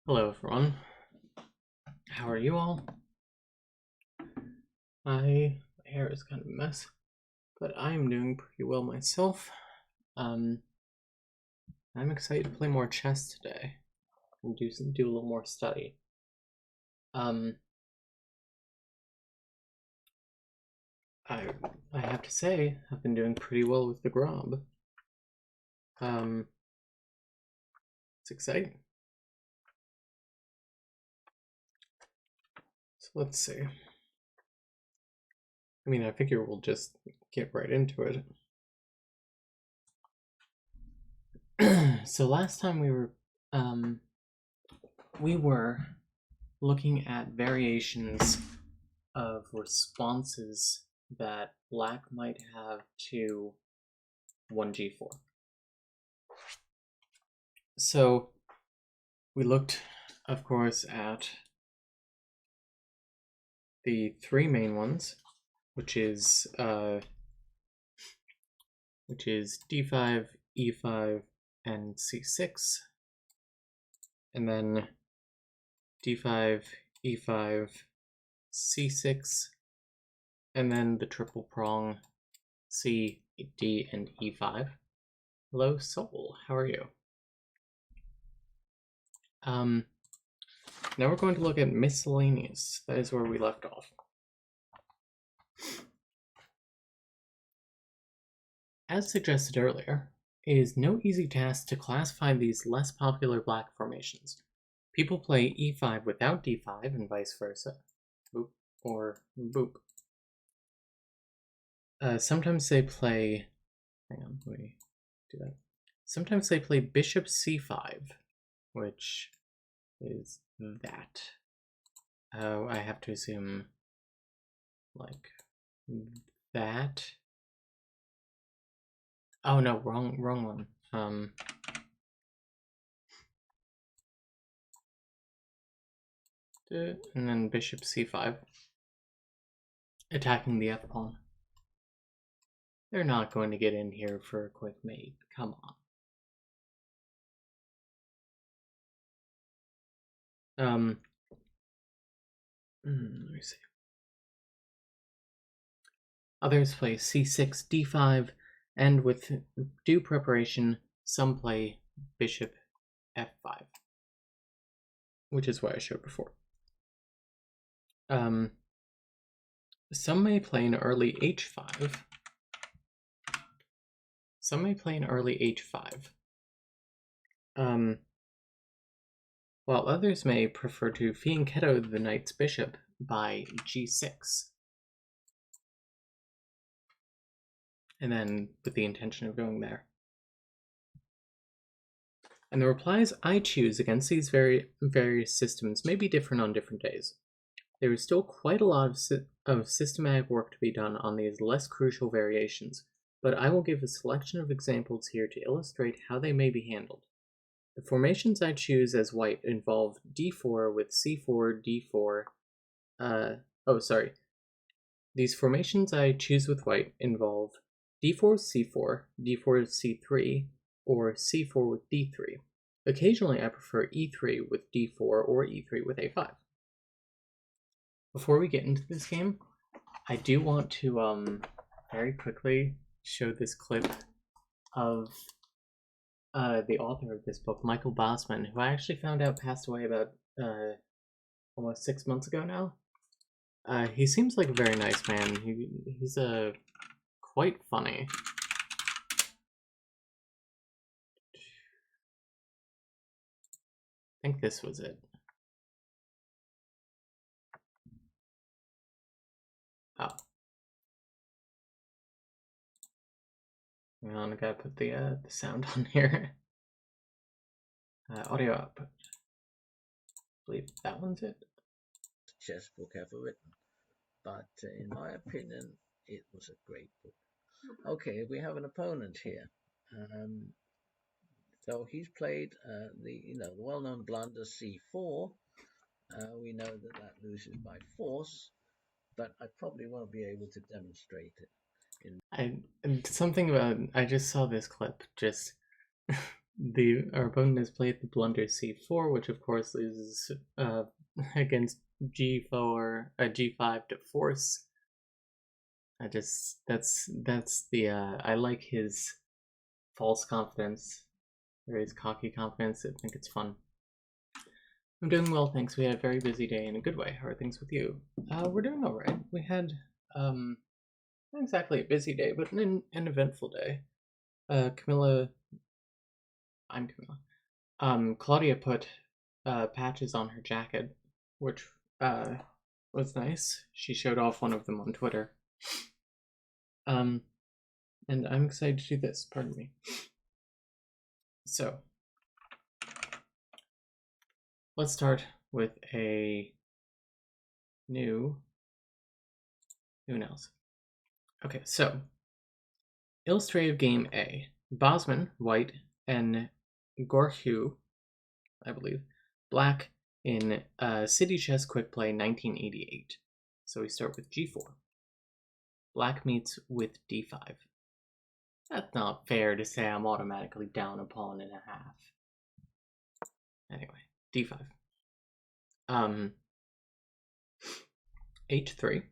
Hello everyone, how are you all? My hair is kind of a mess, but I'm doing pretty well myself. I'm excited to play more chess today and do a little more study. I have to say I've been doing pretty well with the Grob. It's exciting. So let's see. I mean, I figure we'll just get right into it. So last time we were looking at variations of responses that black might have to 1g4. So we looked, of course, at the three main ones, which is d5, e5, and c6, and then d5, e5, c6, and then the triple prong c, d, and e5. Hello, Soul. How are you? Now we're going to look at miscellaneous. That is where we left off. As suggested earlier, it is no easy task to classify these less popular black formations. People play e5 without d5 and vice versa. Boop or boop. Sometimes they play... Hang on, let me do that. Sometimes they play bishop c5, which is that. I have to assume like that. Oh no, wrong one. And then bishop c5, attacking the f pawn. They're not going to get in here for a quick mate. Come on. Let me see. Others play c6, d5, and with due preparation, some play bishop f5, which is what I showed before. Some may play an early h5. Some may play an early h5. While others may prefer to fianchetto the knight's bishop by g6. And then with the intention of going there. And the replies I choose against these various systems may be different on different days. There is still quite a lot of systematic work to be done on these less crucial variations, but I will give a selection of examples here to illustrate how they may be handled. The formations I choose as white involve d4 with c4, d4, These formations I choose with white involve d4 c4, d4 c3, or c4 with d3. Occasionally I prefer e3 with d4 or e3 with a5. Before we get into this game, I do want to very quickly show this clip of the author of this book, Michael Bosman, who I actually found out passed away about almost 6 months ago now. He seems like a very nice man. He's quite funny. I think this was it. Oh. Hang on, I gotta put the sound on here. Audio output. I believe that one's it. Chess book ever written, but in my opinion, it was a great book. Okay, we have an opponent here. So he's played the well-known blunder c4. We know that loses by force, but I probably won't be able to demonstrate it. Something about, I just saw this clip just Our opponent has played the blunder c4, which of course loses against g4, g5 to force. That's the I like his false confidence, or his cocky confidence. I think it's fun. I'm doing well, thanks. We had a very busy day in a good way. How are things with you? We're doing all right. We had not exactly a busy day, but an eventful day. Camilla, I'm Camilla. Claudia put patches on her jacket, which was nice. She showed off one of them on Twitter. And I'm excited to do this. Pardon me. So, let's start with a new analysis. Okay, so illustrative game A. Bosman, white, and Gorhu, I believe, black in City Chess Quick Play 1988. So we start with G4. Black meets with D5. That's not fair to say I'm automatically down a pawn and a half. Anyway, D5. H3.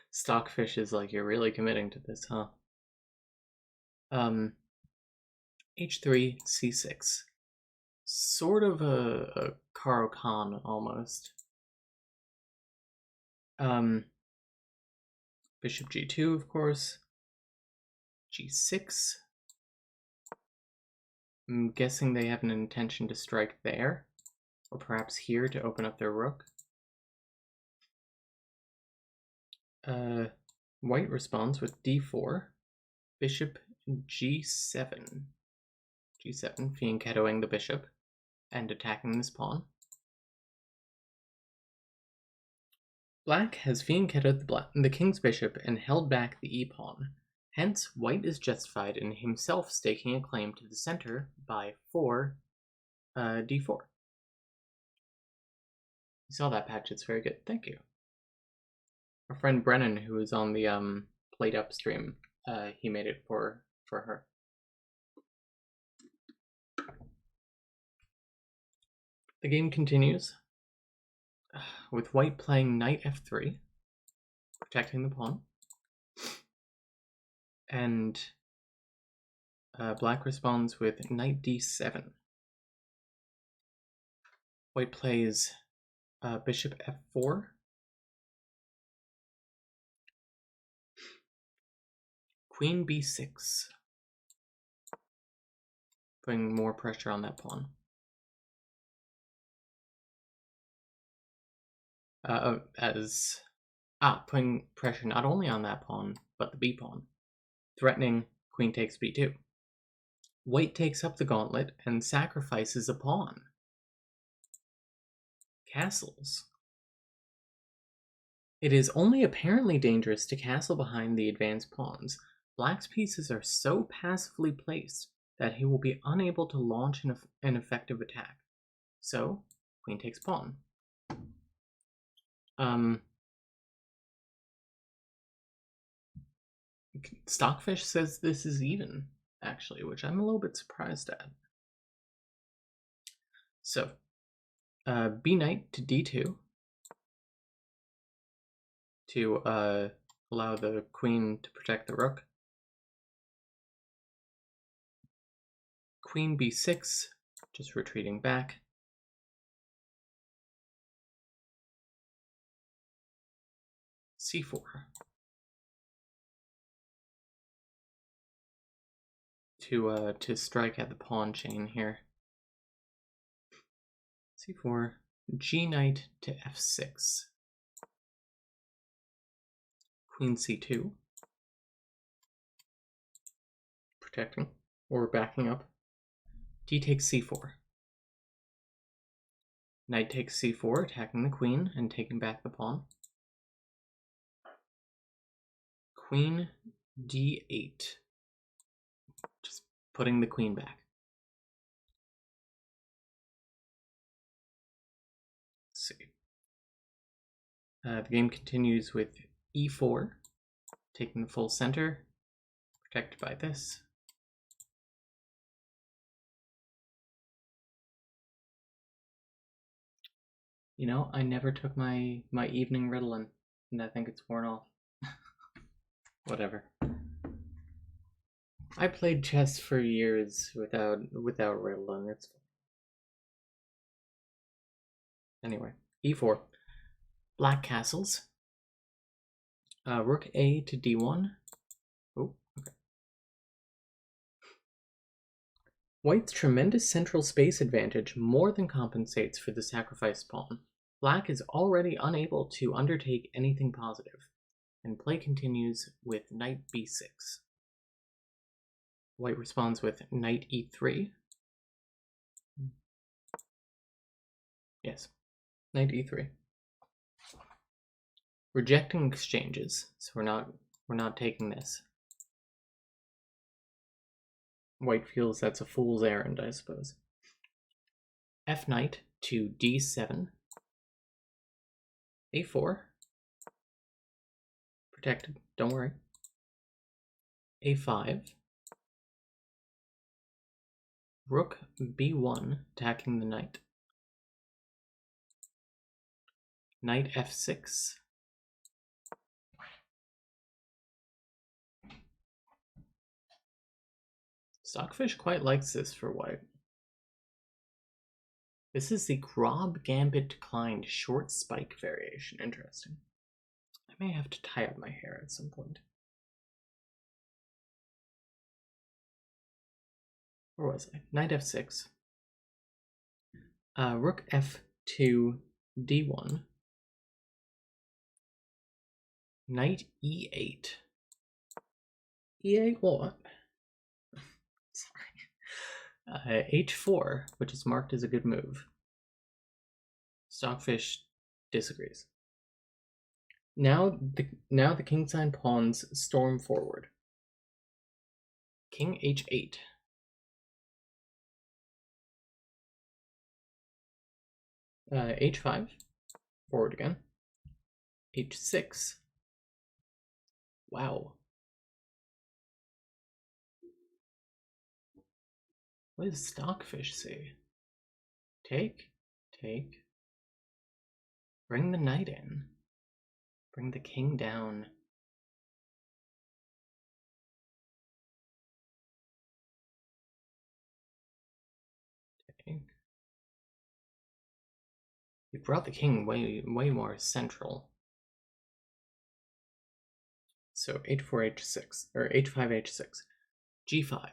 Stockfish is like, you're really committing to this, huh? H3, C6. Sort of a Karo Khan, almost. Bishop G2, of course. G6. I'm guessing they have an intention to strike there, or perhaps here to open up their rook. White responds with D4. Bishop G7. G7, fianchettoing the bishop and attacking this pawn. Black has fianchettoed the king's bishop and held back the e-pawn. Hence, white is justified in himself staking a claim to the center by 4 d4. You saw that patch, it's very good. Thank you. Our friend Brennan, who was on the Played Up stream, he made it for her. The game continues with white playing knight f3, protecting the pawn. And black responds with knight d7. White plays bishop f4. Queen b6. Putting more pressure on that pawn. Putting pressure not only on that pawn, but the b pawn. Threatening queen takes b2. White takes up the gauntlet and sacrifices a pawn. Castles. It is only apparently dangerous to castle behind the advanced pawns. Black's pieces are so passively placed that he will be unable to launch an effective attack. So, queen takes pawn. Stockfish says this is even, actually, which I'm a little bit surprised at. So, b knight to d2 to allow the queen to protect the rook. Queen b6, just retreating back. c4 to strike at the pawn chain here. c4, g knight to f6. Queen c2, protecting or backing up. D takes c4. Knight takes c4, attacking the queen and taking back the pawn. Queen d8, just putting the queen back. Let's see. The game continues with e4, taking the full center, protected by this. You know, I never took my evening Ritalin, and I think it's worn off. Whatever. I played chess for years without Ritalin. It's anyway. E4. Black castles. Rook A to D1. Oh, okay. White's tremendous central space advantage more than compensates for the sacrificed pawn. Black is already unable to undertake anything positive, and play continues with knight b6. White responds with knight e3. Yes, knight e3. Rejecting exchanges, so we're not taking this. White feels that's a fool's errand, I suppose. F knight to d7. A4. Protected, don't worry. A5. Rook b1, attacking the knight. Knight f6. Stockfish quite likes this for white. This is the Grob Gambit declined short spike variation. Interesting. I may have to tie up my hair at some point. Where was I? Knight f6. Rook f2 d1. Knight e8. E8 what? Sorry. H4, which is marked as a good move. Stockfish disagrees. Now the king sign pawns storm forward. King h8. H5. Forward again. H6. Wow. What does Stockfish say? Take, take. Bring the knight in. Bring the king down. Take. You brought the king way more central. So h4, h6, or h5, h6. G5.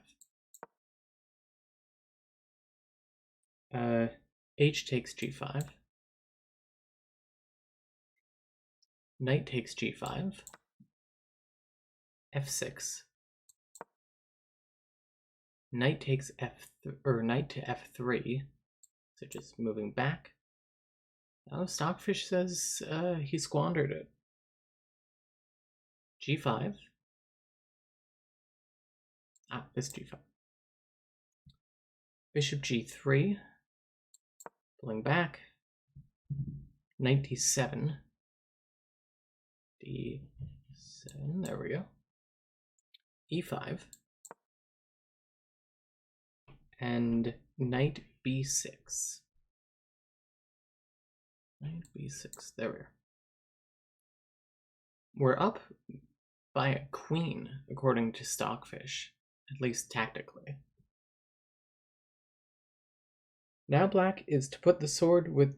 H takes g5. Knight takes g5. F6. Knight takes knight to f3. So just moving back. Oh, Stockfish says he squandered it. G5. This G5. Bishop G3. Pulling back. Knight D7. D7, there we go. E5. And Knight B6. Knight B6, there we are. We're up by a queen, according to Stockfish, at least tactically. Now black is put to the sword with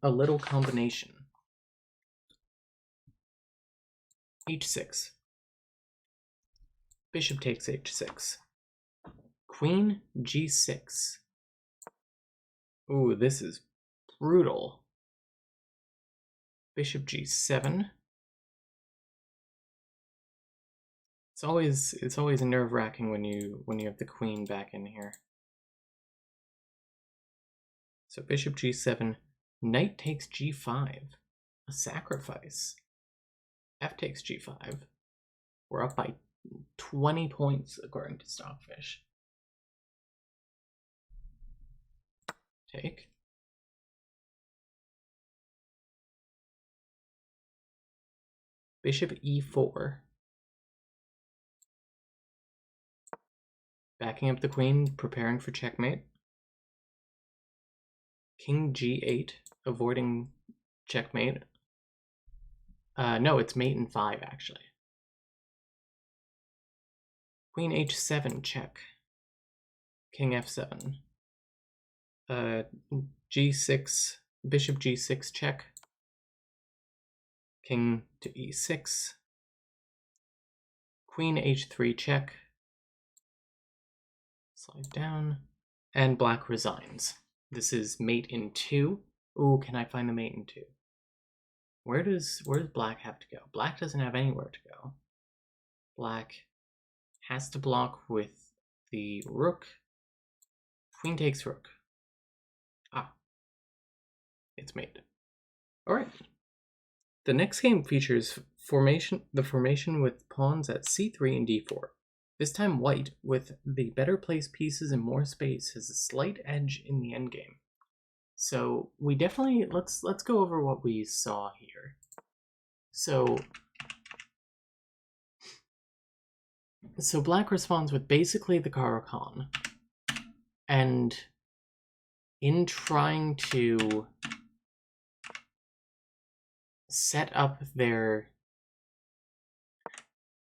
a little combination. H6. Bishop takes H6. Queen G6. Ooh, this is brutal. Bishop G7. It's always nerve-wracking when you have the queen back in here. So Bishop G7, Knight takes G5, a sacrifice. F takes G5. We're up by 20 points according to Stockfish. Take. Bishop e4. Backing up the queen, preparing for checkmate. King g8, avoiding checkmate. No, it's mate in 5, actually. Queen h7, check. King f7. G6, bishop g6, check. King to e6. Queen h3, check. Slide down. And black resigns. This is mate in 2. Ooh, can I find the mate in 2? Where does black have to go? Black doesn't have anywhere to go. Black has to block with the rook. Queen takes rook. Ah. It's mate. Alright. The next game features the formation with pawns at c3 and d4. This time white, with the better placed pieces and more space, has a slight edge in the endgame. So we definitely, let's go over what we saw here. So black responds with basically the Caro-Kann. And in trying to set up their,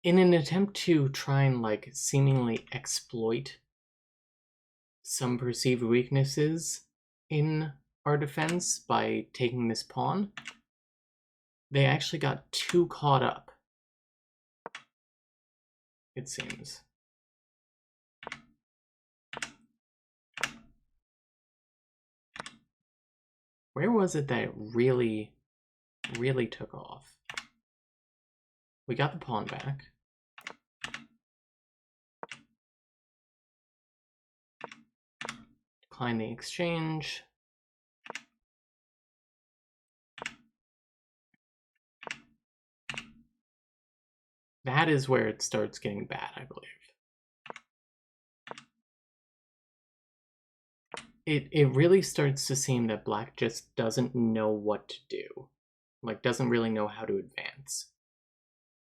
in an attempt to try and like seemingly exploit some perceived weaknesses in our defense by taking this pawn, they actually got too caught up, it seems. Where was it that it really took off? We got the pawn back. Decline the exchange. That is where it starts getting bad, I believe. It really starts to seem that black just doesn't know what to do. Like, doesn't really know how to advance.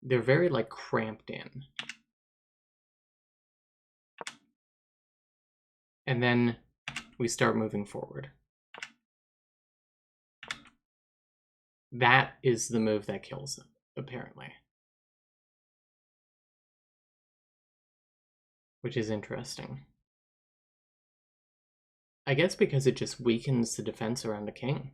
They're very, like, cramped in. And then we start moving forward. That is the move that kills them, apparently. Which is interesting. I guess because it just weakens the defense around the king.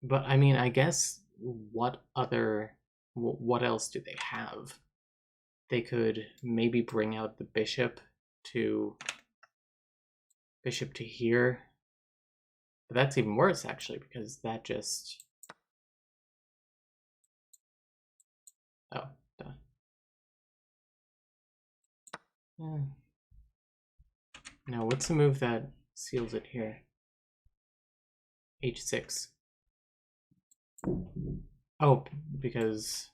But, I mean, I guess what else do they have? They could maybe bring out the bishop to here. But that's even worse, actually, because that just... Oh, duh. Yeah. Now, what's the move that seals it here? H6. Oh, because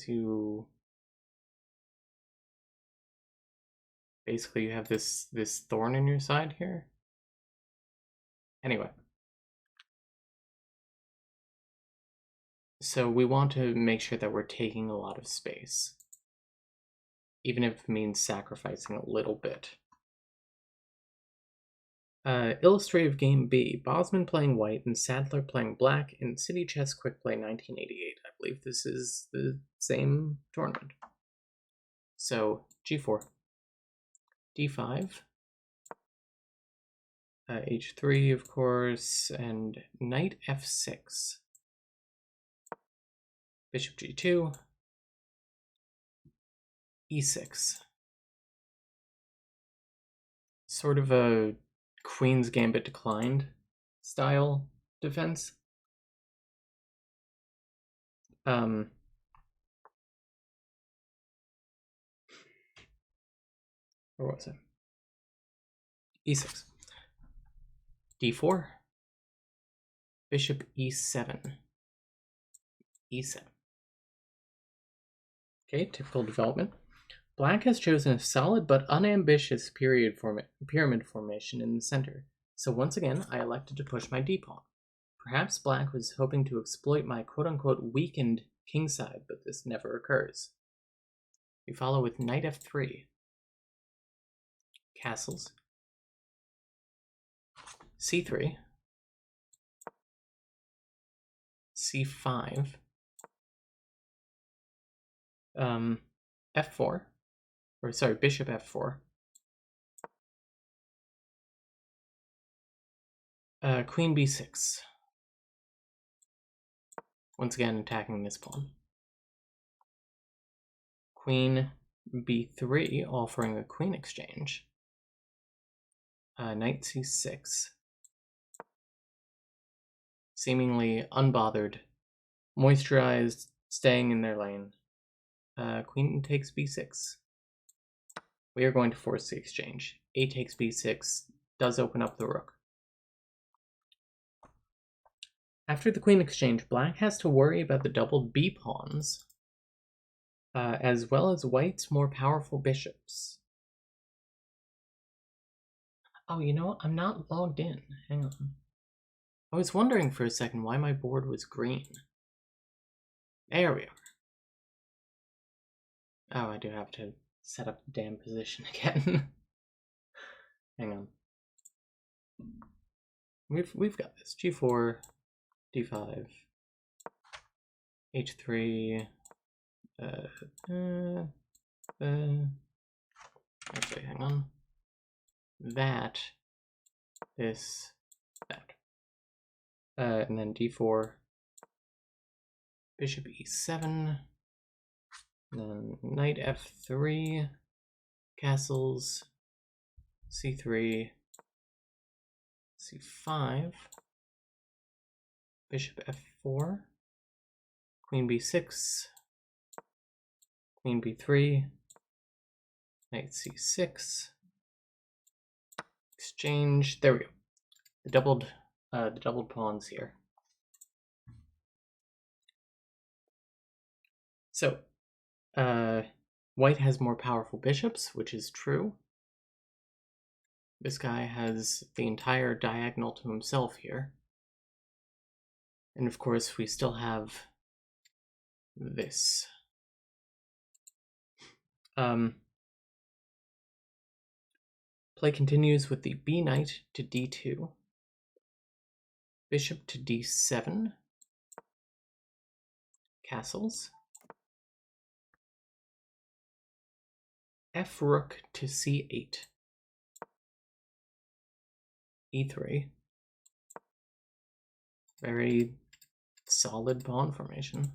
you basically have this thorn in your side here. Anyway. So we want to make sure that we're taking a lot of space, even if it means sacrificing a little bit. Illustrative Game B, Bosman playing white and Sadler playing black in City Chess Quick Play 1988. I believe this is the same tournament. So G4, D5, H3 of course, and Knight F6. Bishop G2, E6. Sort of a Queen's Gambit declined style defense. Where was it? E6. D4. Bishop E7. E7. Okay, typical development. Black has chosen a solid but unambitious pyramid formation in the center, so once again I elected to push my d-pawn. Perhaps Black was hoping to exploit my quote-unquote weakened kingside, but this never occurs. We follow with knight f3. Castles. c3. c5. f4. Or sorry, bishop f4. Queen b6. Once again attacking this pawn. Queen b3, offering a queen exchange. Knight c6. Seemingly unbothered, moisturized, staying in their lane. Queen takes b6. We are going to force the exchange. A takes b6 does open up the rook. After the queen exchange, Black has to worry about the doubled b pawns, as well as White's more powerful bishops. Oh, you know what? I'm not logged in. Hang on. I was wondering for a second why my board was green. There we are. Oh, I do have to set up the damn position again. Hang on. We've got this. G4, D5, H3. Actually, hang on. That, this, that. And then D4, Bishop E7, then Knight F3, castles, C3, C5, Bishop F4, Queen B6, Queen B3, Knight C6, exchange. There we go. The doubled pawns here. So, White has more powerful bishops, which is true. This guy has the entire diagonal to himself here. And of course, we still have this. Play continues with the B knight to D2, bishop to D7, castles, F rook to C8, E3. Very solid pawn formation.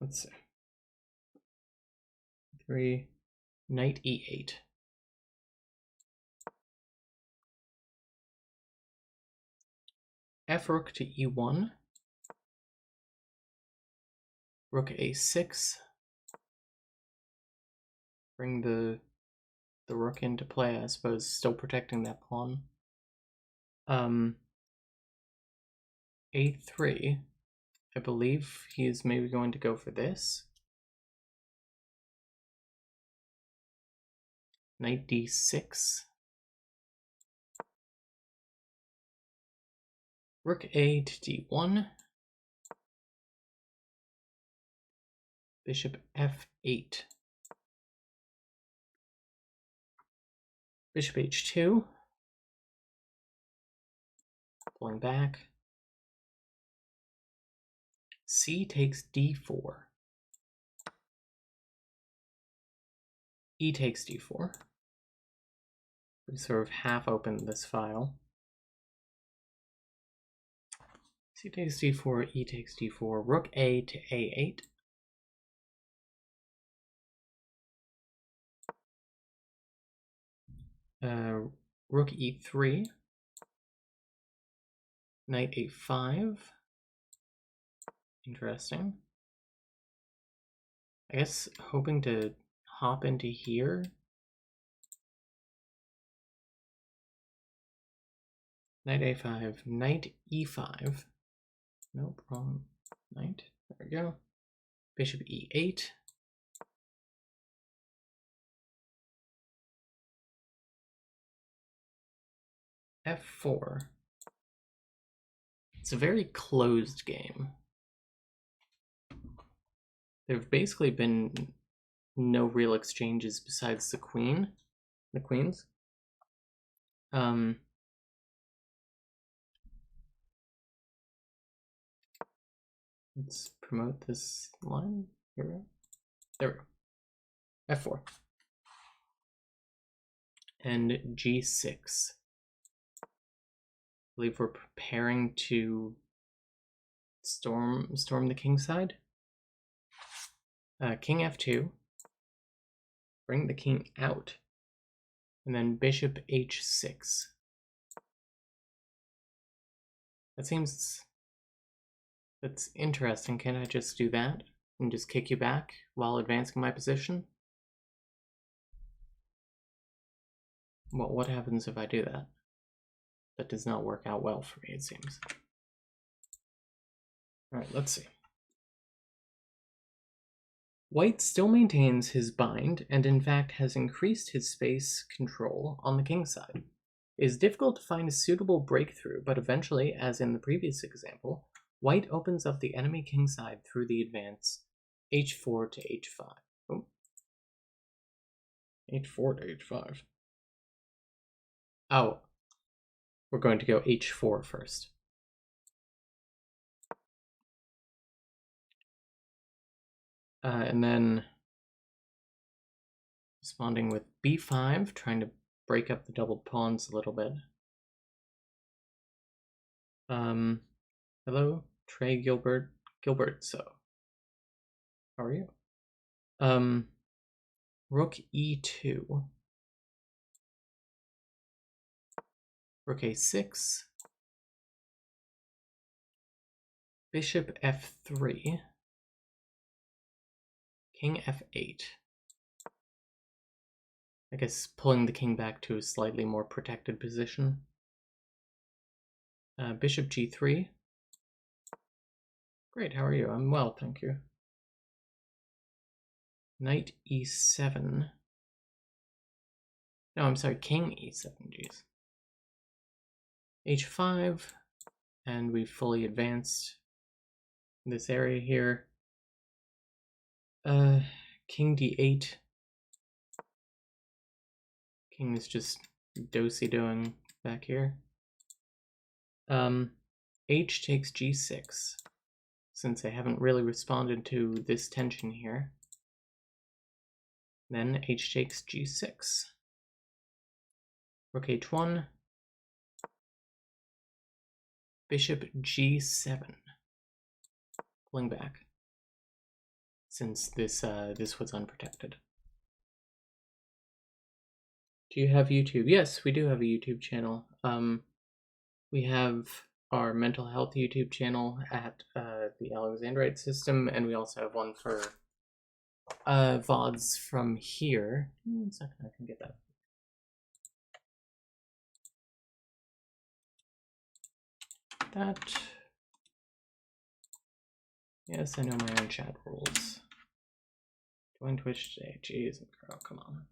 Let's see. 3, knight E8. F rook to E1. Rook A6. Bring the rook into play, I suppose, still protecting that pawn. A3. I believe he is maybe going to go for this. Knight D6. Rook A to D1. Bishop F8. Bishop H2. Pulling back. C takes D4. E takes D4. We sort of half open this file. C takes D4, E takes D4, Rook A to A8. Rook E3. Knight A5. Interesting. I guess hoping to hop into here. Knight A5, Knight E5. No problem. Knight. There we go. Bishop e8. F4. It's a very closed game. There have basically been no real exchanges besides the queens. Let's promote this line. Here we go. There we go. F4. And G6. I believe we're preparing to storm the king side. King F2. Bring the king out. And then bishop H6. That's interesting. Can I just do that and just kick you back while advancing my position? Well, what happens if I do that? That does not work out well for me, it seems. Alright, let's see. White still maintains his bind, and in fact has increased his space control on the king side. It is difficult to find a suitable breakthrough, but eventually, as in the previous example, White opens up the enemy king side through the advance h4 to h5. Oh. h4 to h5. Oh, we're going to go h4 first. And then responding with b5, trying to break up the doubled pawns a little bit. Hello, Trey Gilbert. So, how are you? Rook e2. Rook a6. Bishop f3. King f8. I guess pulling the king back to a slightly more protected position. Bishop g3. Great, how are you? I'm well, thank you. Knight e7. No, I'm sorry, king e7, geez. h5, and we've fully advanced this area here. King d8. King is just do-si-doing back here. H takes g6, since I haven't really responded to this tension here. Then h takes g6. Rook h1. Bishop g7. Pulling back, since this was unprotected. Do you have YouTube? Yes, we do have a YouTube channel. We have our mental health YouTube channel at the Alexandrite System, and we also have one for VODs from here. 1 second, I can get that. Yes, I know my own chat rules. Join Twitch today. Jeez, girl, come on.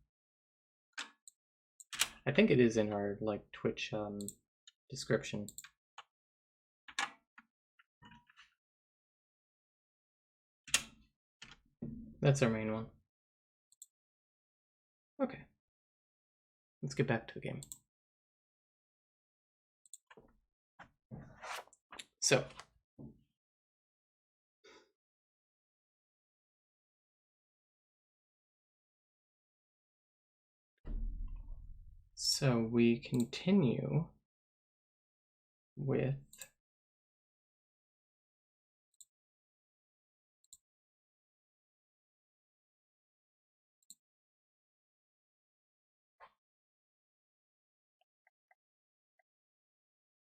I think it is in our Twitch description. That's our main one. Okay. Let's get back to the game. So we continue with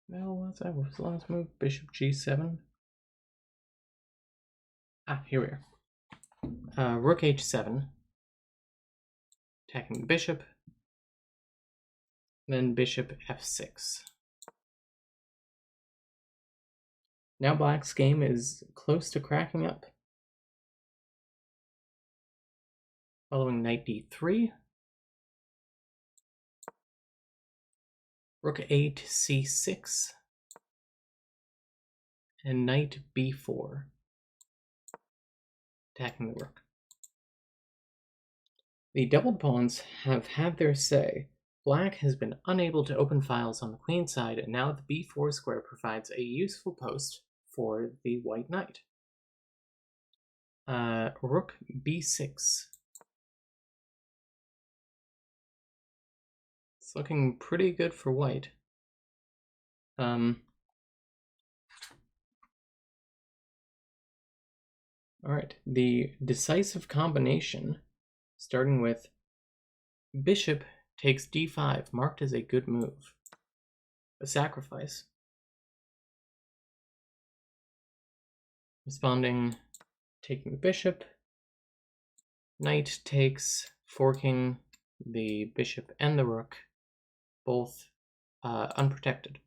what's that? What was the last move? Bishop g7. Here we are. Rook h7. Attacking the bishop. Then bishop f6. Now black's game is close to cracking up. Following knight d3. Rook a to c6. And knight b4. Attacking the rook. The doubled pawns have had their say. Black has been unable to open files on the queen side, and now the b4 square provides a useful post for the white knight. Rook b6. It's looking pretty good for white. Alright, the decisive combination, starting with bishop takes d5, marked as a good move. A sacrifice. Responding, taking the bishop. Knight takes, forking the bishop and the rook, both unprotected.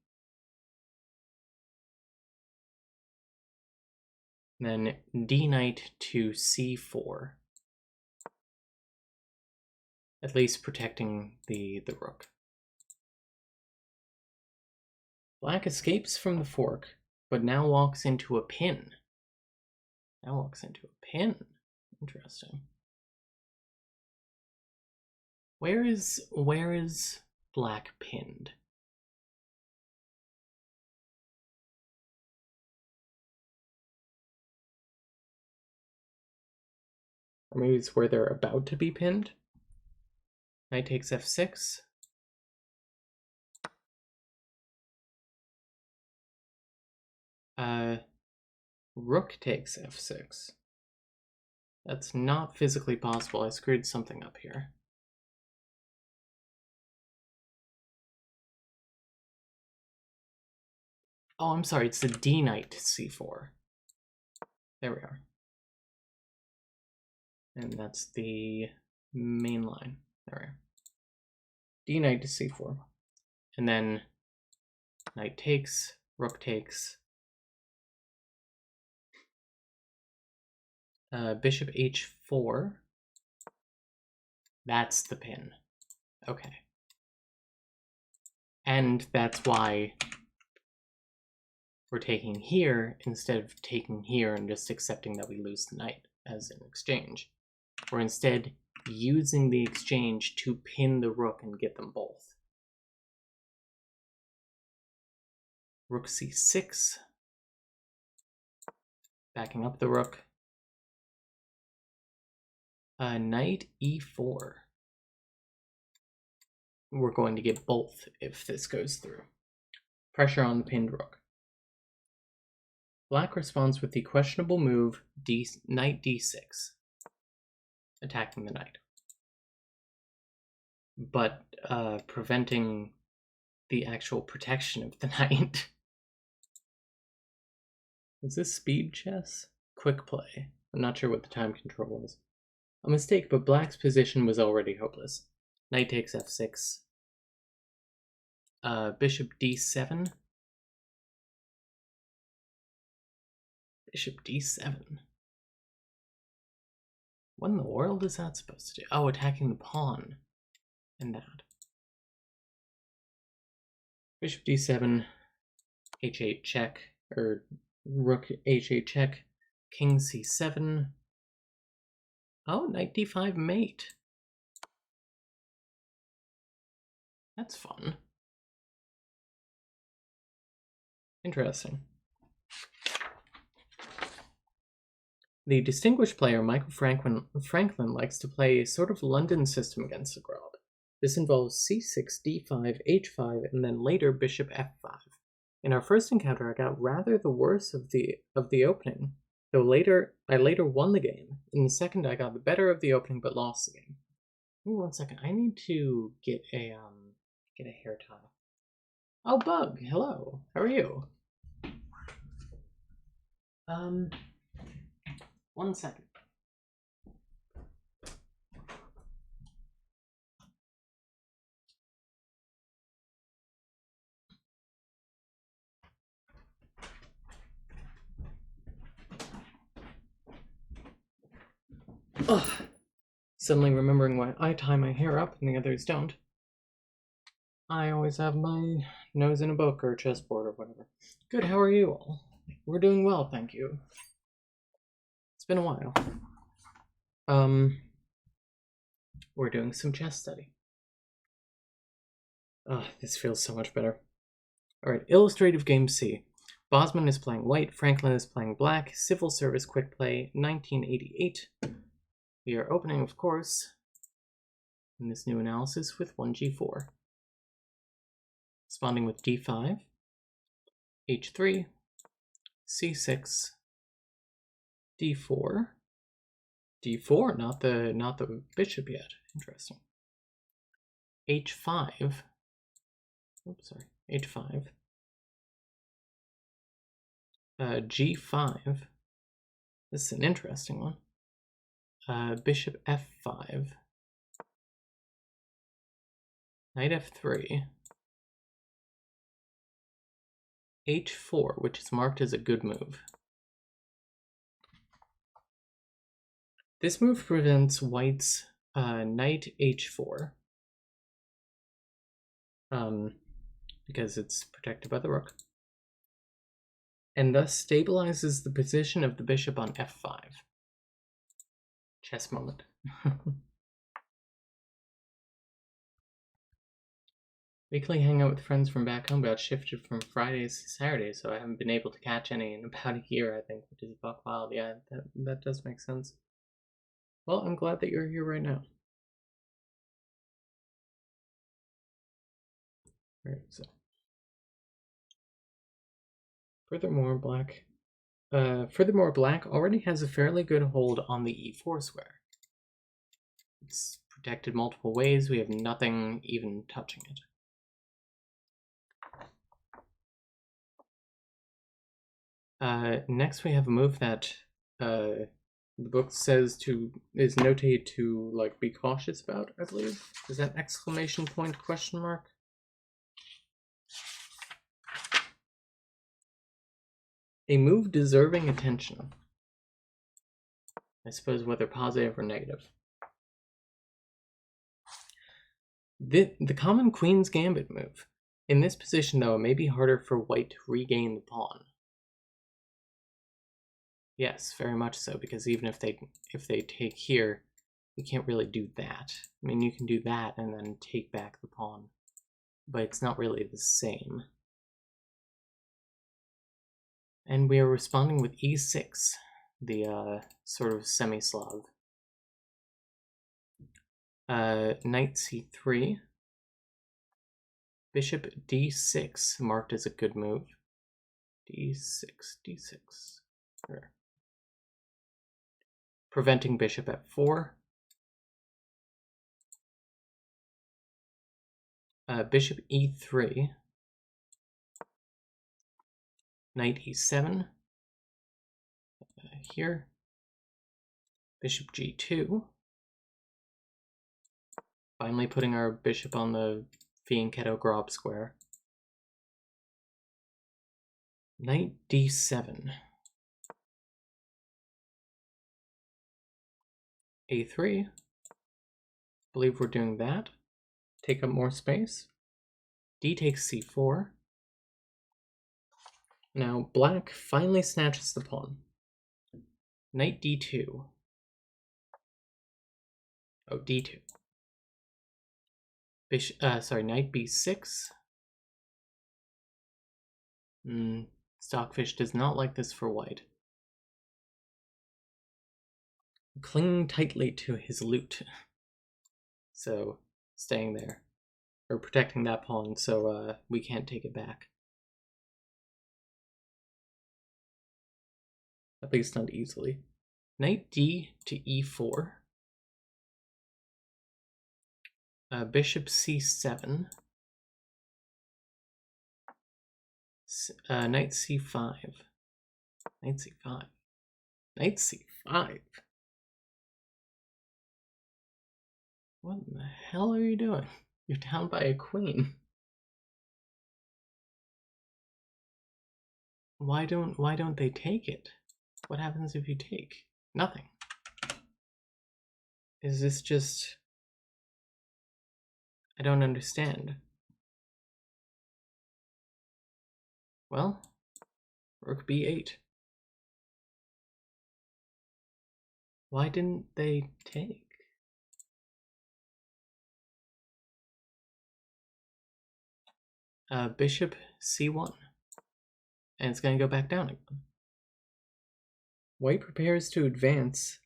Then d knight to c4. At least protecting the rook. Black escapes from the fork, but now walks into a pin. Interesting. Where is black pinned? Or maybe it's where they're about to be pinned? Knight takes f6. Rook takes f6. That's not physically possible. I screwed something up here. Oh, I'm sorry. It's the d knight to c4. There we are. And that's the main line. There we are. D knight to c4. And then knight takes, rook takes. Bishop h4. That's the pin. Okay. And that's why we're taking here instead of taking here and just accepting that we lose the knight as an exchange. We're instead using the exchange to pin the rook and get them both. Rook c6. Backing up the rook. Knight e4. We're going to get both if this goes through. Pressure on the pinned rook. Black responds with the questionable move knight d6. Attacking the knight. But preventing the actual protection of the knight. Is this speed chess? Quick play. I'm not sure what the time control was. A mistake, but black's position was already hopeless. Knight takes f6. Bishop d7. Bishop d7. What in the world is that supposed to do? Oh, attacking the pawn. And that. Bishop d7. h8 check. Or rook h8 check. King c7. Oh, knight d5 mate. That's fun. Interesting. The distinguished player Michael Franklin likes to play a sort of London system against the Grob. This involves c6, d5, h5, and then later bishop f5. In our first encounter, I got rather the worse of the opening, though I later won the game. In the second, I got the better of the opening but lost the game. Give me 1 second. I need to get a hair tie. Oh, Bug, hello. How are you? 1 second. Ugh. Suddenly remembering why I tie my hair up and the others don't. I always have my nose in a book or a chessboard or whatever. Good, how are you all? We're doing well, thank you. It's been a while. We're doing some chess study. This feels so much better. Alright, illustrative game C. Bosman is playing white, Franklin is playing black, civil service quick play, 1988. We are opening, of course, in this new analysis with 1g4. Responding with d5, h3, c6, d4, d4, not the bishop yet. Interesting. h5. Oops, sorry. h5. g5. This is an interesting one. Bishop f5. Knight f3. h4, which is marked as a good move. This move prevents white's knight h4. Because it's protected by the rook. And thus stabilizes the position of the bishop on f5. Chess moment. Weekly hangout with friends from back home got shifted from Fridays to Saturdays, so I haven't been able to catch any in about a year, I think, which is buck wild. Yeah, that does make sense. Well, I'm glad that you're here right now. Alright, so. Furthermore, black already has a fairly good hold on the e4 square. It's protected multiple ways, we have nothing even touching it. Next we have a move that the book says is notated to like be cautious about, I believe. Is that exclamation point question mark? A move deserving attention. I suppose whether positive or negative. The common Queen's Gambit move. In this position, though, it may be harder for white to regain the pawn. Yes, very much so, because even if they take here, you can't really do that. I mean, you can do that and then take back the pawn, but it's not really the same. And we are responding with e6, the sort of semi-Slav. Knight c3, bishop d6, marked as a good move. d6, d6. There. Preventing bishop f4. Bishop e3. Knight e7. Here. Bishop g2. Finally putting our bishop on the fianchetto Grob square. Knight d7. a3. Believe we're doing that. Take up more space. D takes c4. Now black finally snatches the pawn. Knight d2. Oh, d2. Knight b6. Stockfish does not like this for white. Clinging tightly to his loot. So, staying there. Or protecting that pawn so we can't take it back. At least not easily. Knight d to e4. Bishop c7. Knight c5. Knight c5. Knight c5. What the hell are you doing? You're down by a queen. Why don't they take it? What happens if you take? Nothing. Is this just... I don't understand. Well, rook b8. Why didn't they take? Bishop c1. And it's going to go back down again. White prepares to advance.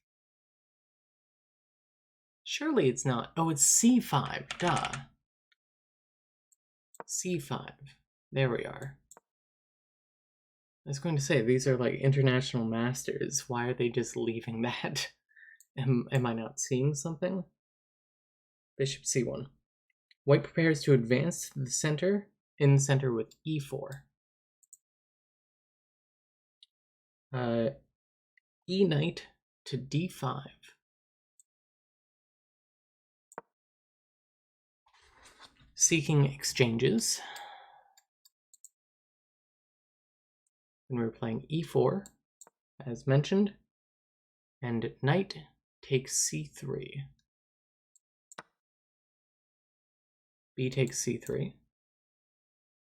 Surely it's not. Oh, it's c5. Duh. c5. There we are. I was going to say, these are like international masters. Why are they just leaving that? Am I not seeing something? Bishop c1. White prepares to advance to the center, in the center with e4. E knight to d5. Seeking exchanges. And we're playing e4, as mentioned. And knight takes c3. B takes c3.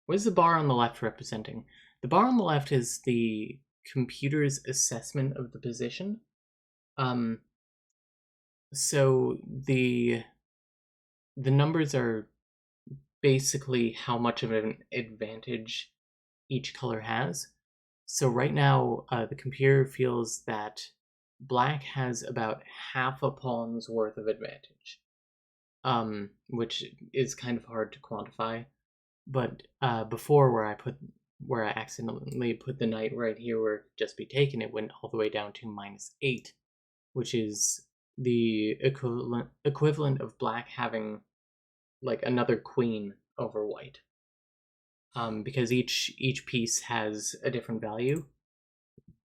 What is the bar on the left representing? The bar on the left is the computer's assessment of the position. So the numbers are basically how much of an advantage each color has. So right now, the computer feels that black has about half a pawn's worth of advantage, which is kind of hard to quantify. But before, where I accidentally put the knight right here where it could just be taken, it went all the way down to -8, which is the equivalent of black having like another queen over white. Because each piece has a different value.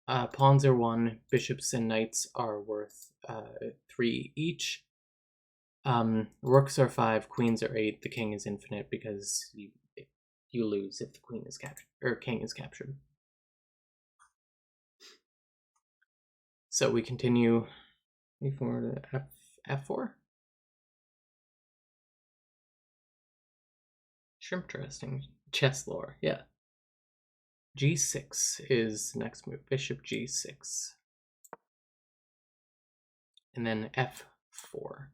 Pawns are 1, bishops and knights are worth 3 each. Rooks are 5, queens are 8. The king is infinite because you lose if the queen is captured or king is captured. So we continue e4 to f4. Interesting. Chess lore, yeah. g6 is the next move. Bishop g6. And then f4.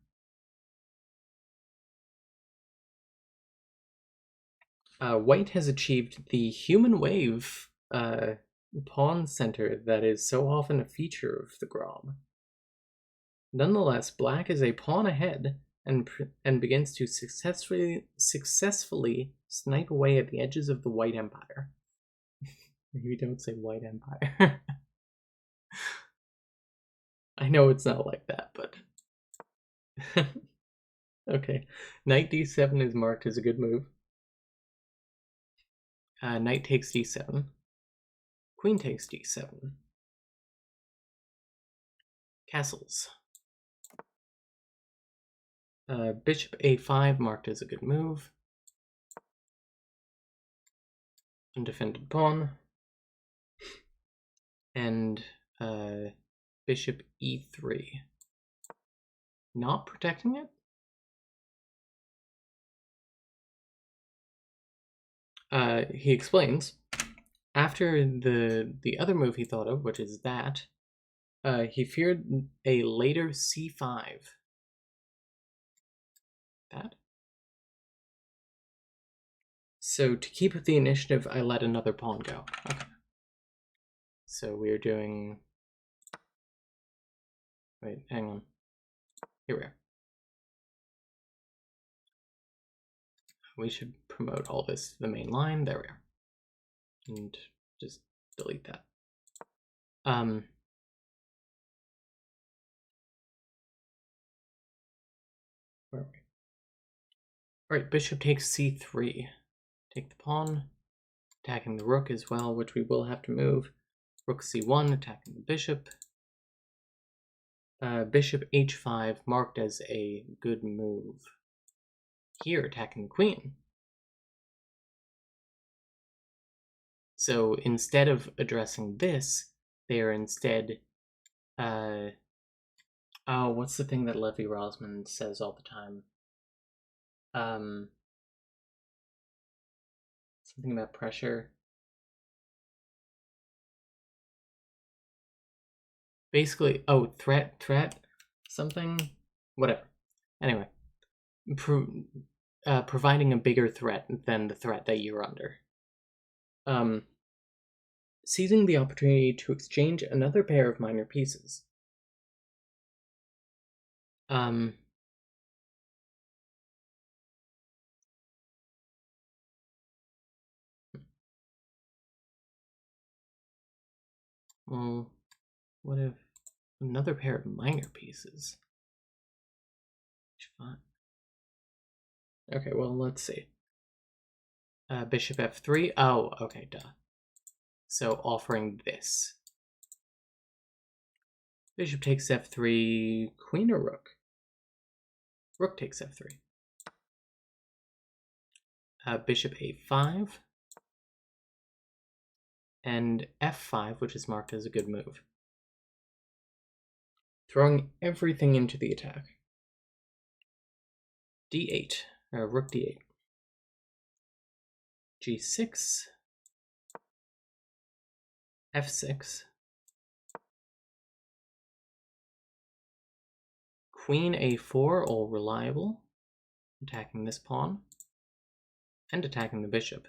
White has achieved the human wave pawn center that is so often a feature of the Grob. Nonetheless, black is a pawn ahead and begins to successfully snipe away at the edges of the White Empire. Maybe don't say White Empire. I know it's not like that, but... Okay. Knight d7 is marked as a good move. Knight takes d7. Queen takes d7. Castles. Bishop a5 marked as a good move. Undefended pawn. And bishop e3. Not protecting it? He explains, after the other move he thought of, which is that, he feared a later c5. That? So to keep the initiative, I let another pawn go. Okay. So we are doing... Wait, hang on. Here we are. We should promote all this to the main line. There we are. And just delete that. Where are we? Alright, bishop takes c3. Take the pawn, attacking the rook as well, which we will have to move. Rook c1, attacking the bishop. Bishop h5, marked as a good move. Here, attacking the queen. So instead of addressing this, they are instead Oh, what's the thing that Levi Rosman says all the time? Something about pressure. Basically, oh, threat, something, whatever. Anyway, providing a bigger threat than the threat that you're under. Seizing the opportunity to exchange another pair of minor pieces. Well, what if another pair of minor pieces? Okay, well, let's see. Bishop f3. Oh, okay, duh. So offering this. Bishop takes f3, queen or rook? Rook takes f3. Bishop a5. And f5, which is marked as a good move. Throwing everything into the attack. d8, rook d8. g6, f6, queen a4, all reliable, attacking this pawn, and attacking the bishop.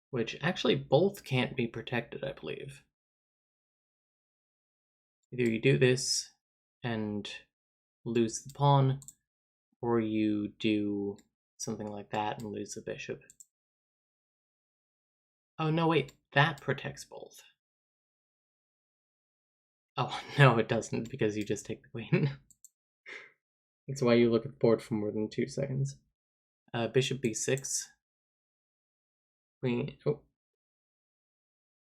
Which actually both can't be protected, I believe. Either you do this and lose the pawn, or you do something like that and lose the bishop. Oh, no, wait, that protects both. Oh, no, it doesn't, because you just take the queen. That's why you look at the board for more than 2 seconds. Bishop b6. Queen, oh.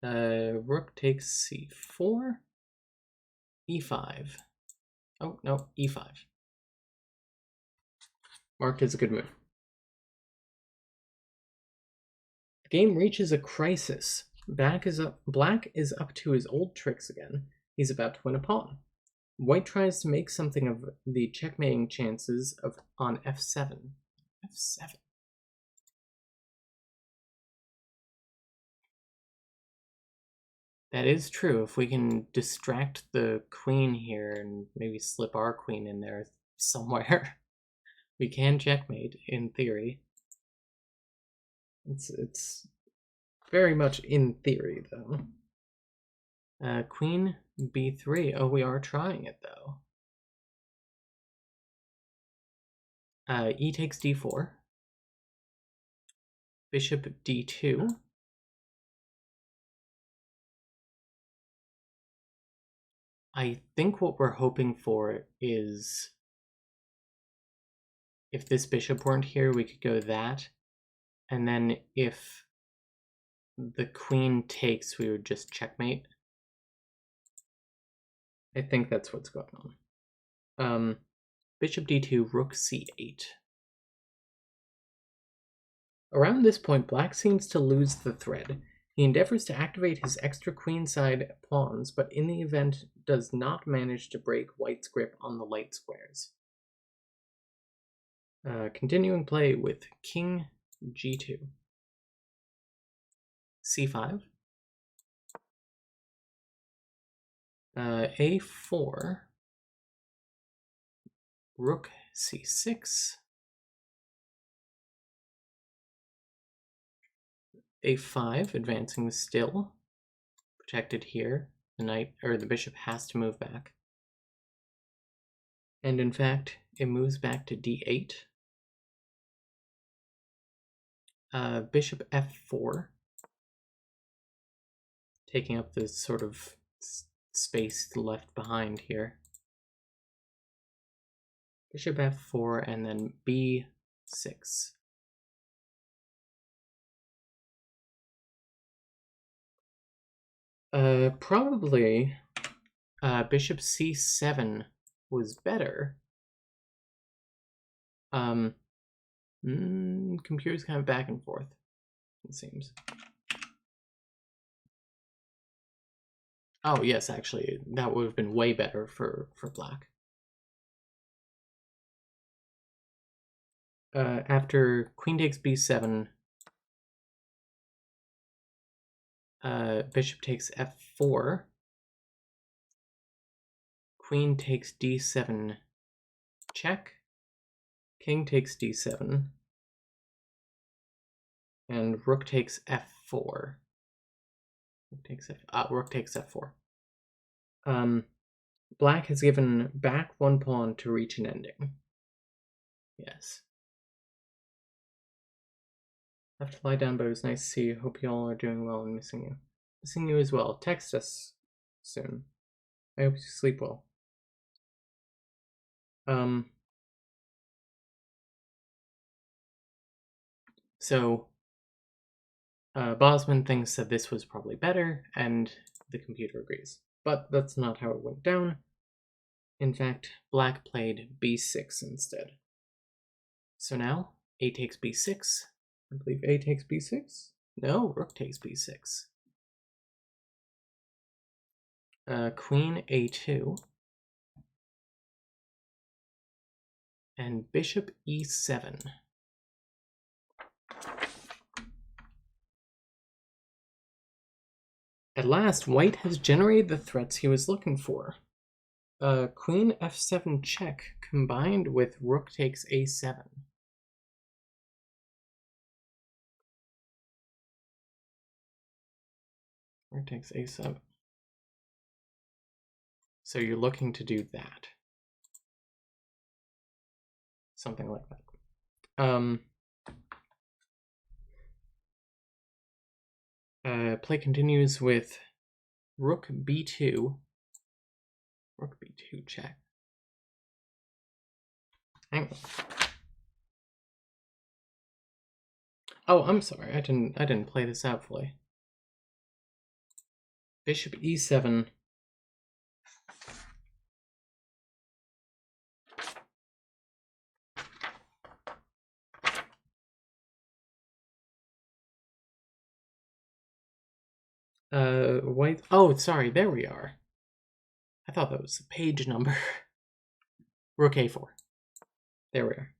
Rook takes c4. e5. Oh, no, e5. Marked as a good move. The game reaches a crisis. Black is up to his old tricks again. He's about to win a pawn. White tries to make something of the checkmating chances on f7. f7. That is true. If we can distract the queen here and maybe slip our queen in there somewhere, we can checkmate, in theory. It's very much in theory, though. Queen b3. Oh, we are trying it, though. E takes d4. Bishop d2. I think what we're hoping for is, if this bishop weren't here, we could go that. And then if the queen takes, we would just checkmate. I think that's what's going on. Bishop d2, rook c8. Around this point, black seems to lose the thread. He endeavors to activate his extra queenside pawns, but in the event does not manage to break white's grip on the light squares. Continuing play with king g2. c5. A4. Rook c6. A5, advancing still. Protected here. The knight, or the bishop, has to move back. And in fact, it moves back to d8. Bishop f4. Taking up this sort of space left behind here. Bishop f4 and then b6. Probably bishop c7 was better. Computer's kind of back and forth, it seems. Oh, yes, actually, that would have been way better for black. After queen takes b7, bishop takes f4, queen takes d7 check, king takes d7, and rook takes f4. Rook takes f4. Black has given back one pawn to reach an ending. Yes. I have to lie down, but it was nice to see you. Hope you all are doing well and missing you. Missing you as well. Text us soon. I hope you sleep well. So Bosman thinks that this was probably better, and the computer agrees. But that's not how it went down. In fact, black played b6 instead. So now, a takes b6. I believe a takes b6? No, rook takes b6. Queen a2. And bishop e7. At last, white has generated the threats he was looking for. Queen f7 check combined with rook takes a7. Rook takes a7. So you're looking to do that. Something like that. Play continues with rook b2. Rook b2 check. Hang on. Oh, I'm sorry. I didn't play this out fully. Bishop e7. White. Oh, sorry. There we are. I thought that was the page number. Rook a4. There we are.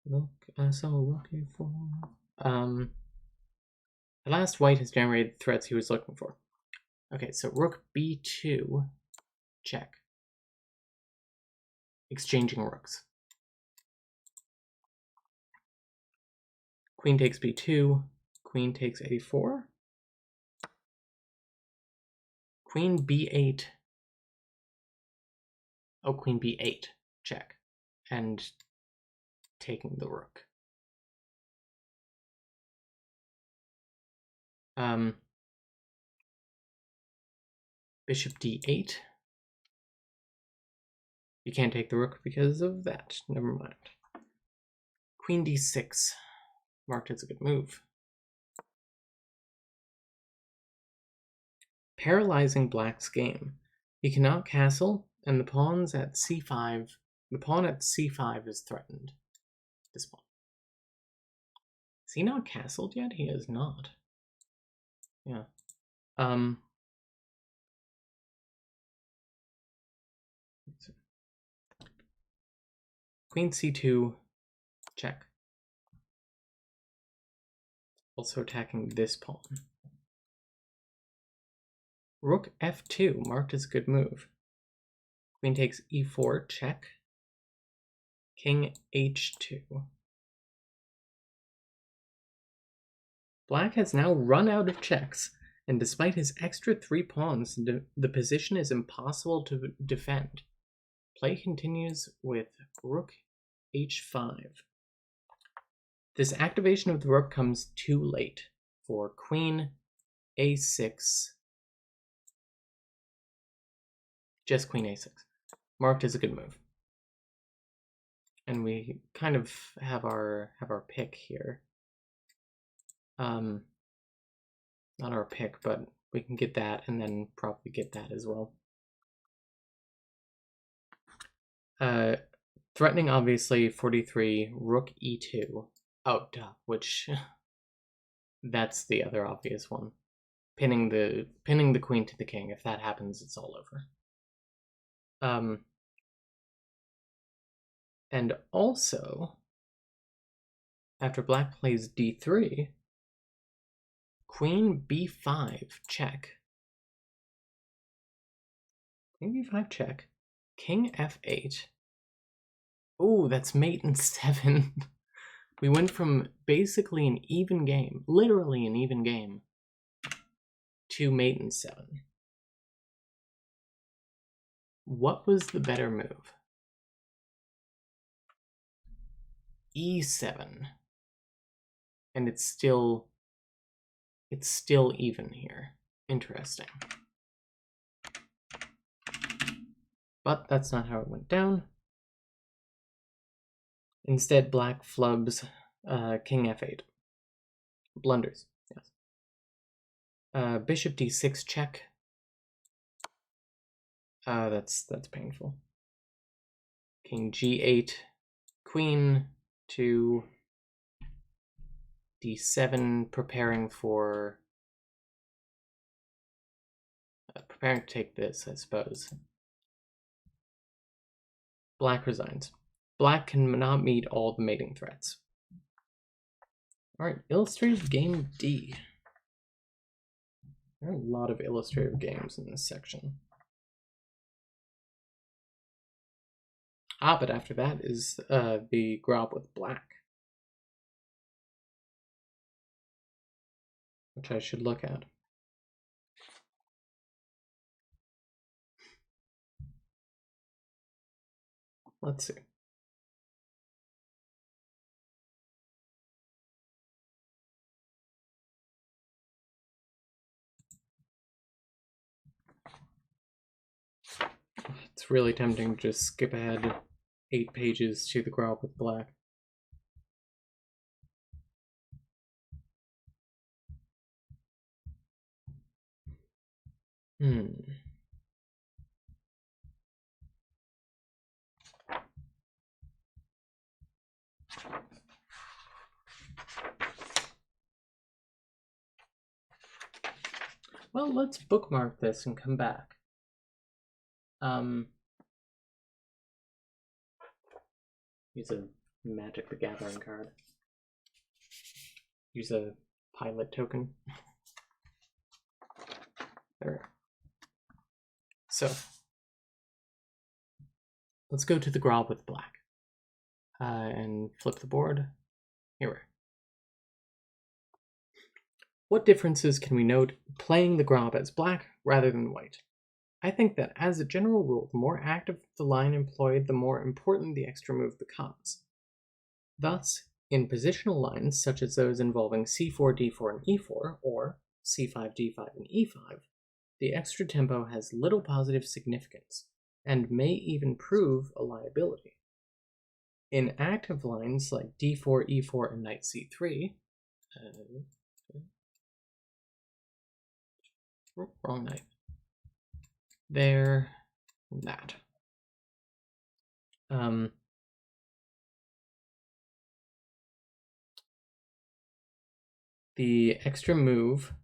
Rook a4. At last, white has generated the threats he was looking for. Okay, so rook b2, check. Exchanging rooks. Queen takes b2, queen takes a4. Queen b8. Oh, queen b8, check. And taking the rook. Bishop d8. You can't take the rook because of that. Never mind. Queen d6. Marked as a good move. Paralyzing black's game. He cannot castle, and the pawns at c5. The pawn at c5 is threatened. This pawn. Is he not castled yet? He is not. Yeah. Queen c2, check. Also attacking this pawn. Rook f2, marked as a good move. Queen takes e4, check. King h2. Black has now run out of checks, and despite his extra 3 pawns, the position is impossible to defend. Play continues with rook h5. This activation of the rook comes too late for queen a6. Just queen a6. Marked as a good move. And we kind of have our pick here. Not our pick, but we can get that and then probably get that as well. Threatening, obviously, 43, rook e2. Oh, duh, which... that's the other obvious one. pinning the queen to the king. If that happens, it's all over. And also, after black plays d3, queen b5 check. Queen b5 check. King f8. Oh, that's mate in 7. We went from basically an even game, literally an even game, to mate in 7. What was the better move? e7. And it's still even here. Interesting. But that's not how it went down. Instead, black flubs king f8. Blunders, yes. Bishop d6 check. That's painful. King g8, queen to d7, preparing to take this, I suppose. Black resigns. Black cannot meet all the mating threats. Alright, illustrative game D. There are a lot of illustrative games in this section. But after that is the Grob with black, which I should look at. Let's see. It's really tempting to just skip ahead 8 pages to the Grob with black. Well, let's bookmark this and come back. Use a Magic the Gathering card. Use a pilot token. There. So, let's go to the Grob with black. And flip the board. Here we are. What differences can we note playing the Grob as black rather than white? I think that as a general rule, the more active the line employed, the more important the extra move becomes. Thus, in positional lines such as those involving c4, d4, and e4, or c5, d5, and e5, the extra tempo has little positive significance, and may even prove a liability. In active lines like d4, e4, and knight c3, wrong knight. There, that. The extra move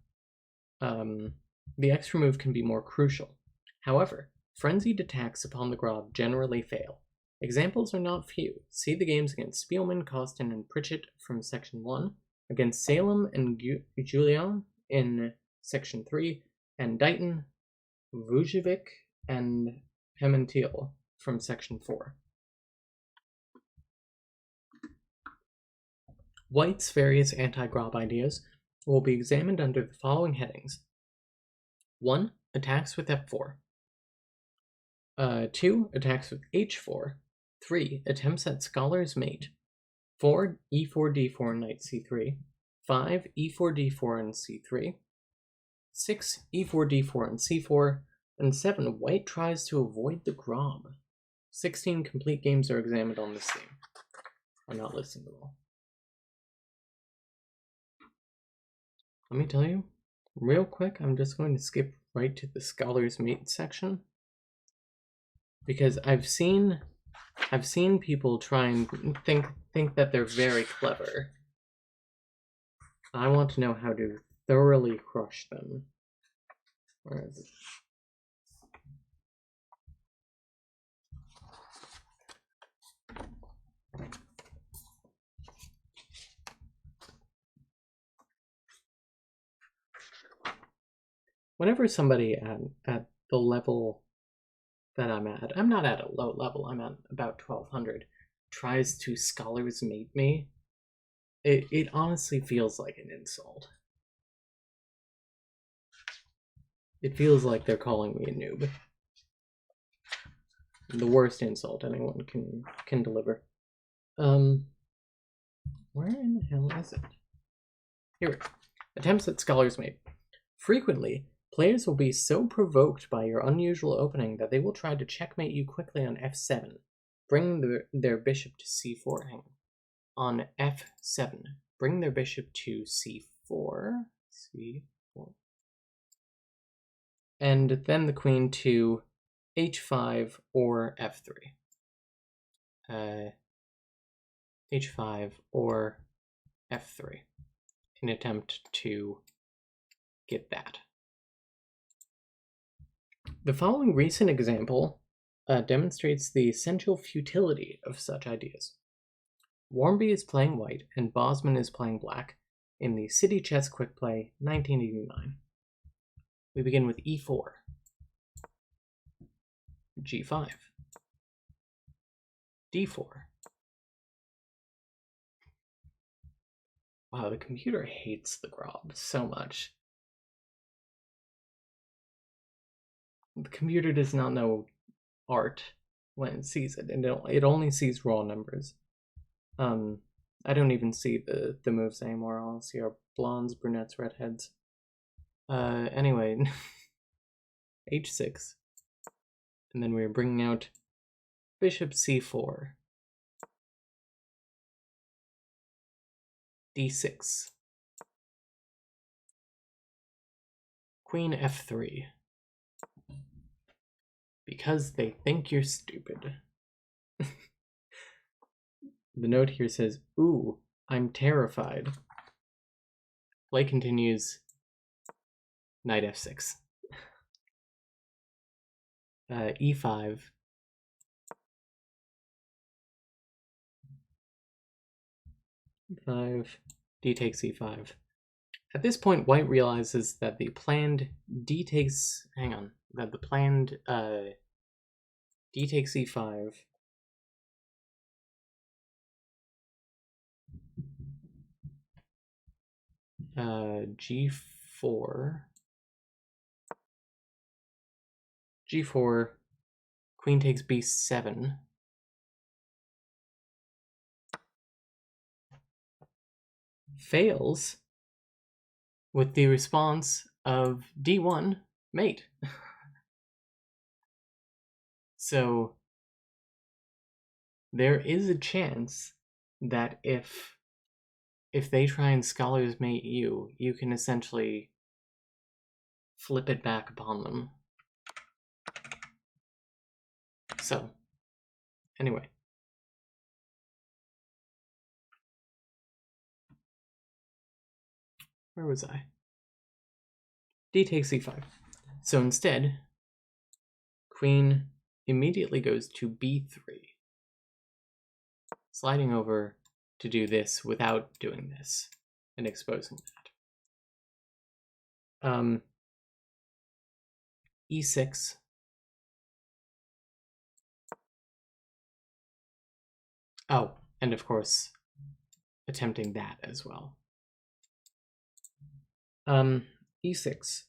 can be more crucial. However, frenzied attacks upon the Grob generally fail. Examples are not few. See the games against Spielman, Costin, and Pritchett from Section 1, against Salem and Julian in Section 3, and Dighton, Vujovic, and Pimentel from Section 4. White's various anti-Grob ideas will be examined under the following headings. 1. Attacks with f4. 2. Attacks with h4. 3. Attempts at Scholar's Mate. 4. e4, d4, and knight c3. 5. e4, d4, and c3. 6. e4, d4, and c4. And 7. White tries to avoid the Grob. 16 complete games are examined on this theme. I'm not listing them all. Let me tell you, real quick, I'm just going to skip right to the Scholar's Mate section, because I've seen people try and think that they're very clever. I want to know how to thoroughly crush them Where is it? Whenever somebody at the level that I'm at, I'm not at a low level, I'm at about 1200, tries to scholars mate me, it honestly feels like an insult. It feels like they're calling me a noob. The worst insult anyone can deliver. Where in the hell is it? Here. Attempts at scholars mate. Frequently, players will be so provoked by your unusual opening that they will try to checkmate you quickly on f7, bring their bishop to c4. Hang on f7, bring their bishop to c4, and then the queen to h5 or f3. H5 or f3 in attempt to get that. The following recent example demonstrates the essential futility of such ideas. Warmby is playing white and Bosman is playing black in the City Chess Quick Play 1989. We begin with e4, g5, d4. Wow, the computer hates the Grob so much. The computer does not know art when it sees it, and it only sees raw numbers. I don't even see the moves anymore. I'll see our blondes, brunettes, redheads. Anyway, h6, and then we're bringing out bishop c4, d6, queen f3, because they think you're stupid. The note here says, "Ooh, I'm terrified." Play continues. Knight f6. E5. E5. D takes e5. At this point, white realizes that the planned d takes... Hang on. That the planned d takes e5... g4... g4... Queen takes b7... fails with the response of d1 mate. So there is a chance that if they try and scholars mate you, you can essentially flip it back upon them. So, anyway. Where was I? D takes e5. So instead, queen immediately goes to b3, sliding over to do this without doing this and exposing that. E6. Oh, and of course, attempting that as well. E6.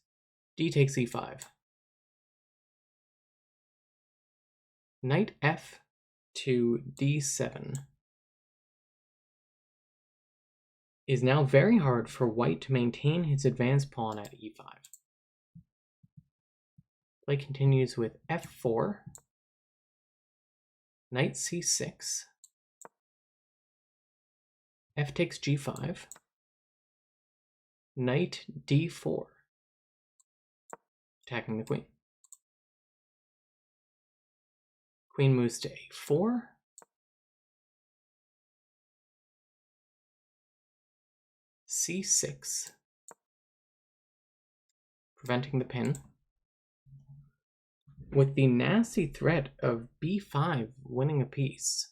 D takes e5. Knight f to d7 is now very hard for white to maintain his advanced pawn at e5. Play continues with f4, knight c6, f takes g5, knight d4, attacking the queen. Queen moves to a4, c6, preventing the pin. with the nasty threat of b5 winning a piece.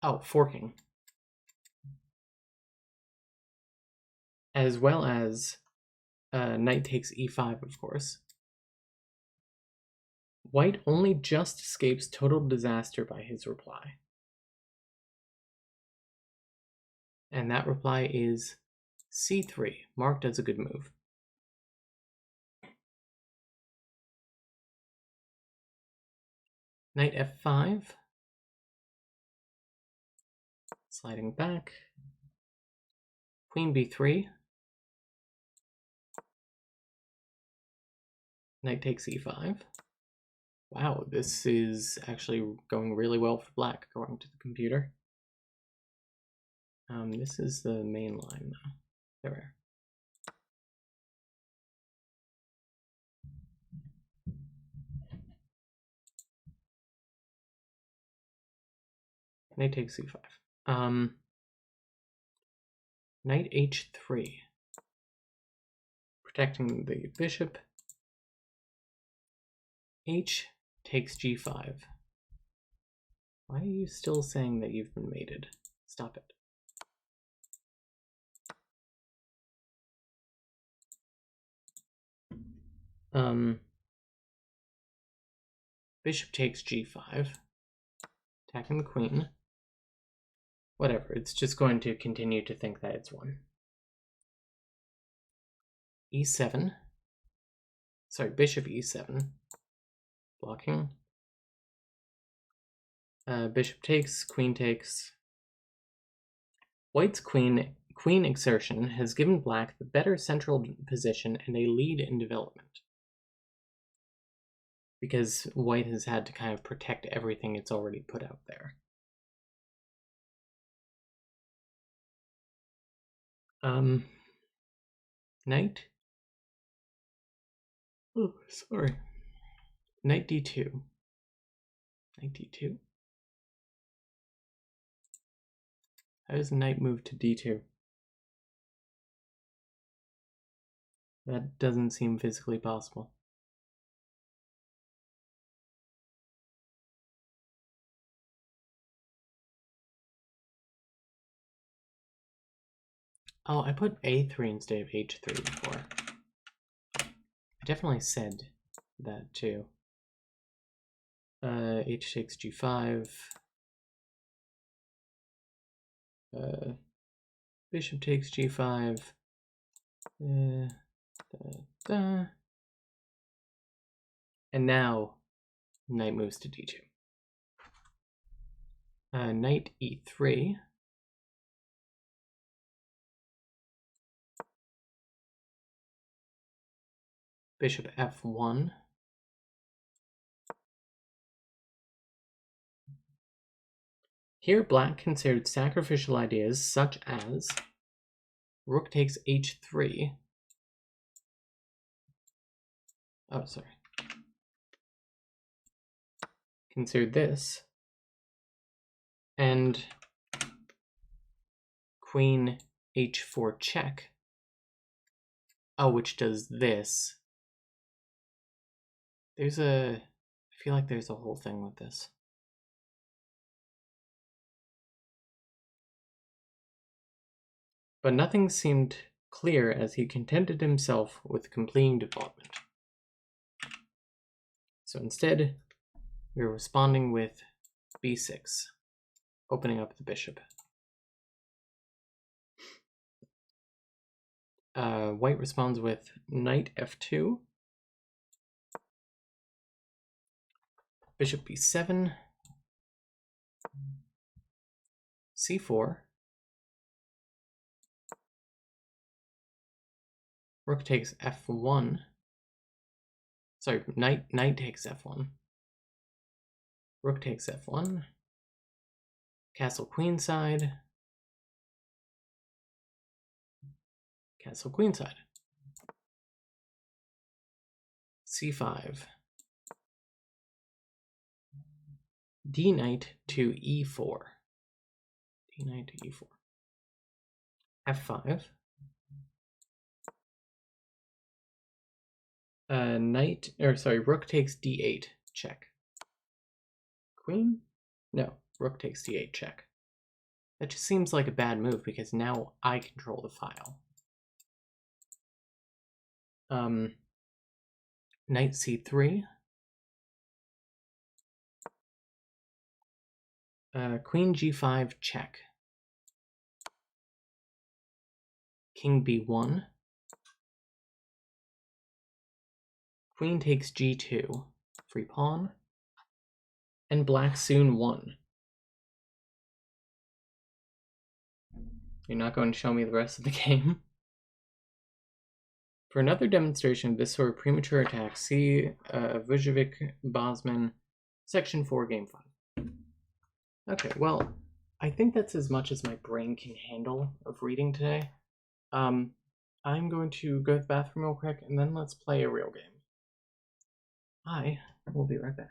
Oh, forking. As well as knight takes e5, of course. White only just escapes total disaster by his reply. And that reply is c3, marked as a good move. Knight f5. Sliding back. Queen b3. Knight takes e5. Wow, this is actually going really well for black, according to the computer. This is the main line, though. There. Knight takes c5. Knight h3. Protecting the bishop. H takes g5. Why are you still saying that you've been mated? Stop it. Bishop takes g5. Attacking the queen. Whatever, it's just going to continue to think that it's won. e7. Sorry, bishop e7. Blocking. Bishop takes, queen takes. White's queen exertion has given black the better central position and a lead in development. Because white has had to kind of protect everything it's already put out there. Knight. Oh, sorry. Knight d2. Knight d2. How does knight move to d2? That doesn't seem physically possible. Oh, I put a3 instead of h3 before. I definitely said that too. H takes g5. Bishop takes g5. And now knight moves to d2. Knight e3. Bishop f1. Here black considered sacrificial ideas such as rook takes h3. Oh, sorry. Considered this. And queen h4 check. Oh, which does this. I feel like there's a whole thing with this. But nothing seemed clear as he contented himself with completing development. So instead, we're responding with b6, opening up the bishop. White responds with knight f2, bishop b7, c4, rook takes f1. Sorry, knight takes f1. Rook takes f1. Castle queenside. Castle queenside. c5. D knight to e4. D knight to e4. f5. Rook takes d8, check. Queen? No, rook takes d8, check. That just seems like a bad move because now I control the file. Knight c3. Queen g5, check. King b1. Queen takes g2, free pawn. And black soon won. You're not going to show me the rest of the game? For another demonstration of this sort of premature attack, see Vujovic Bosman, Section 4, Game 5. Okay, well, I think that's as much as my brain can handle of reading today. I'm going to go to the bathroom real quick, and then let's play a real game. I will be right back.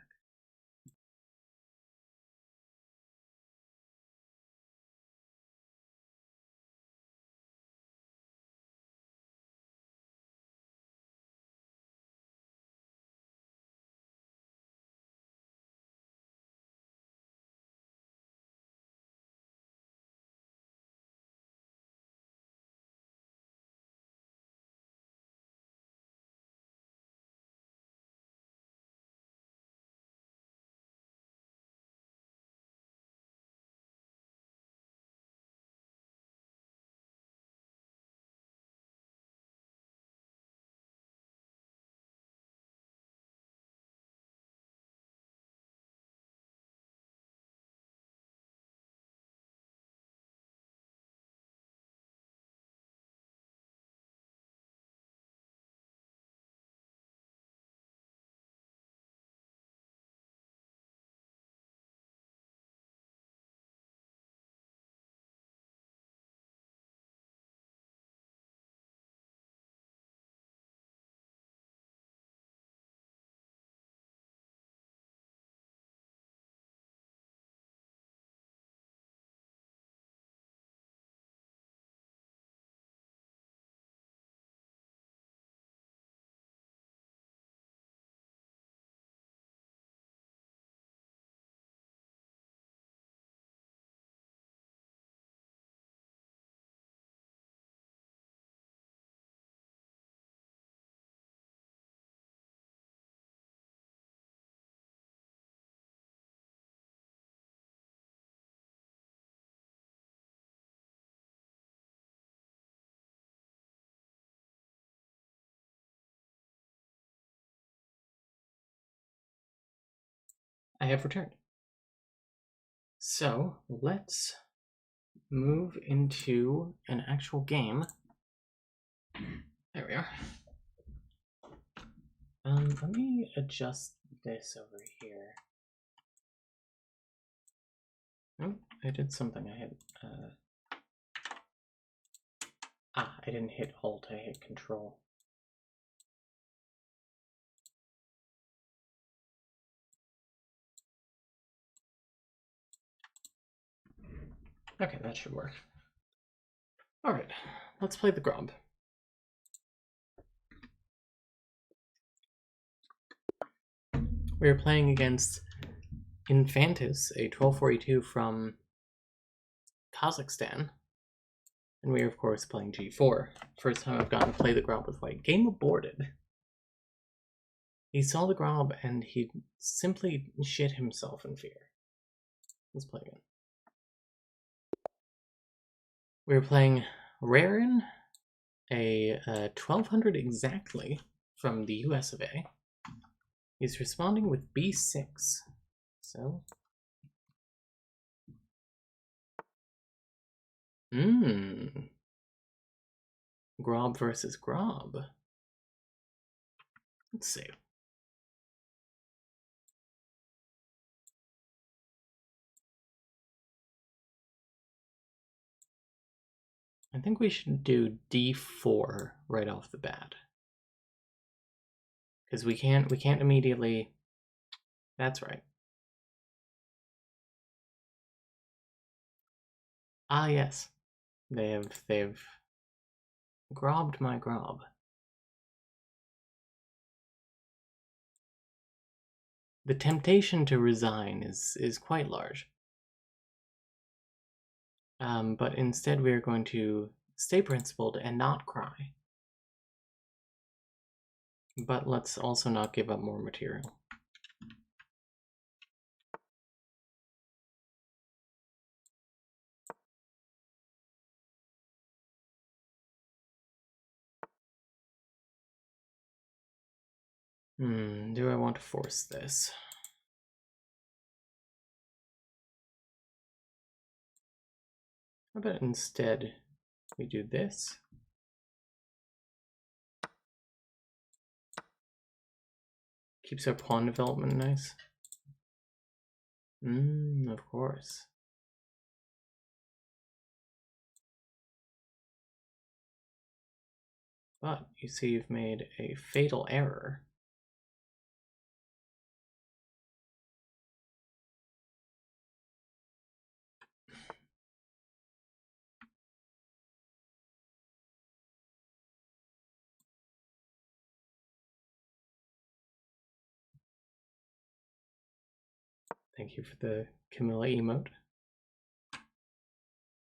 I have returned. So let's move into an actual game. There we are. Let me adjust this over here. Oh, I did something. I had I didn't hit Alt, I hit Control. Okay, that should work. Alright, let's play the Grob. We are playing against Infantis, a 1242 from Kazakhstan. And we are, of course, playing G4. First time I've gotten to play the Grob with white. Game aborted. He saw the Grob and he simply shit himself in fear. Let's play again. We are playing Rarin, a 1200 exactly from the US of A. He's responding with B6. So. Grob versus Grob. Let's see. I think we should do D4 right off the bat. Because we can't immediately. That's right. Ah yes. They've grobbed my Grob. The temptation to resign is quite large. But instead we are going to stay principled and not cry. But let's also not give up more material. Do I want to force this? How about instead we do this? Keeps our pawn development nice. Of course. But you see you've made a fatal error. Thank you for the Camilla emote.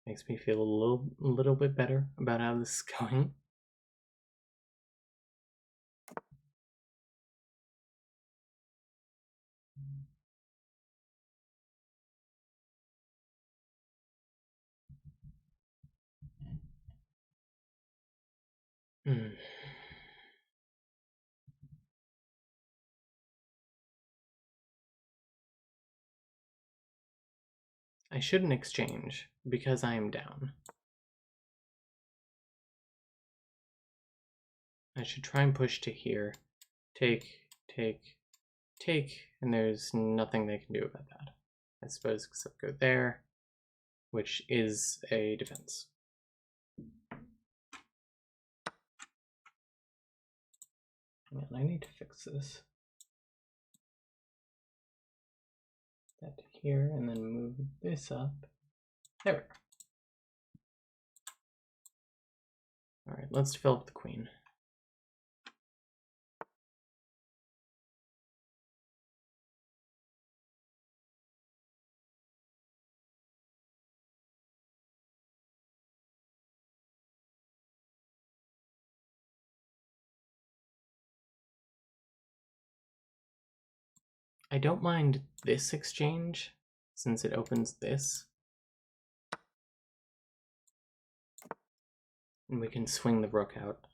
Makes me feel a little bit better about how this is going. I shouldn't exchange because I am down. I should try and push to here. Take, and there's nothing they can do about that. I suppose except go there, which is a defense. Man, I need to fix this. That to here, and then move this up. There we go. Alright, let's develop the queen. I don't mind this exchange, since it opens this. And we can swing the rook out.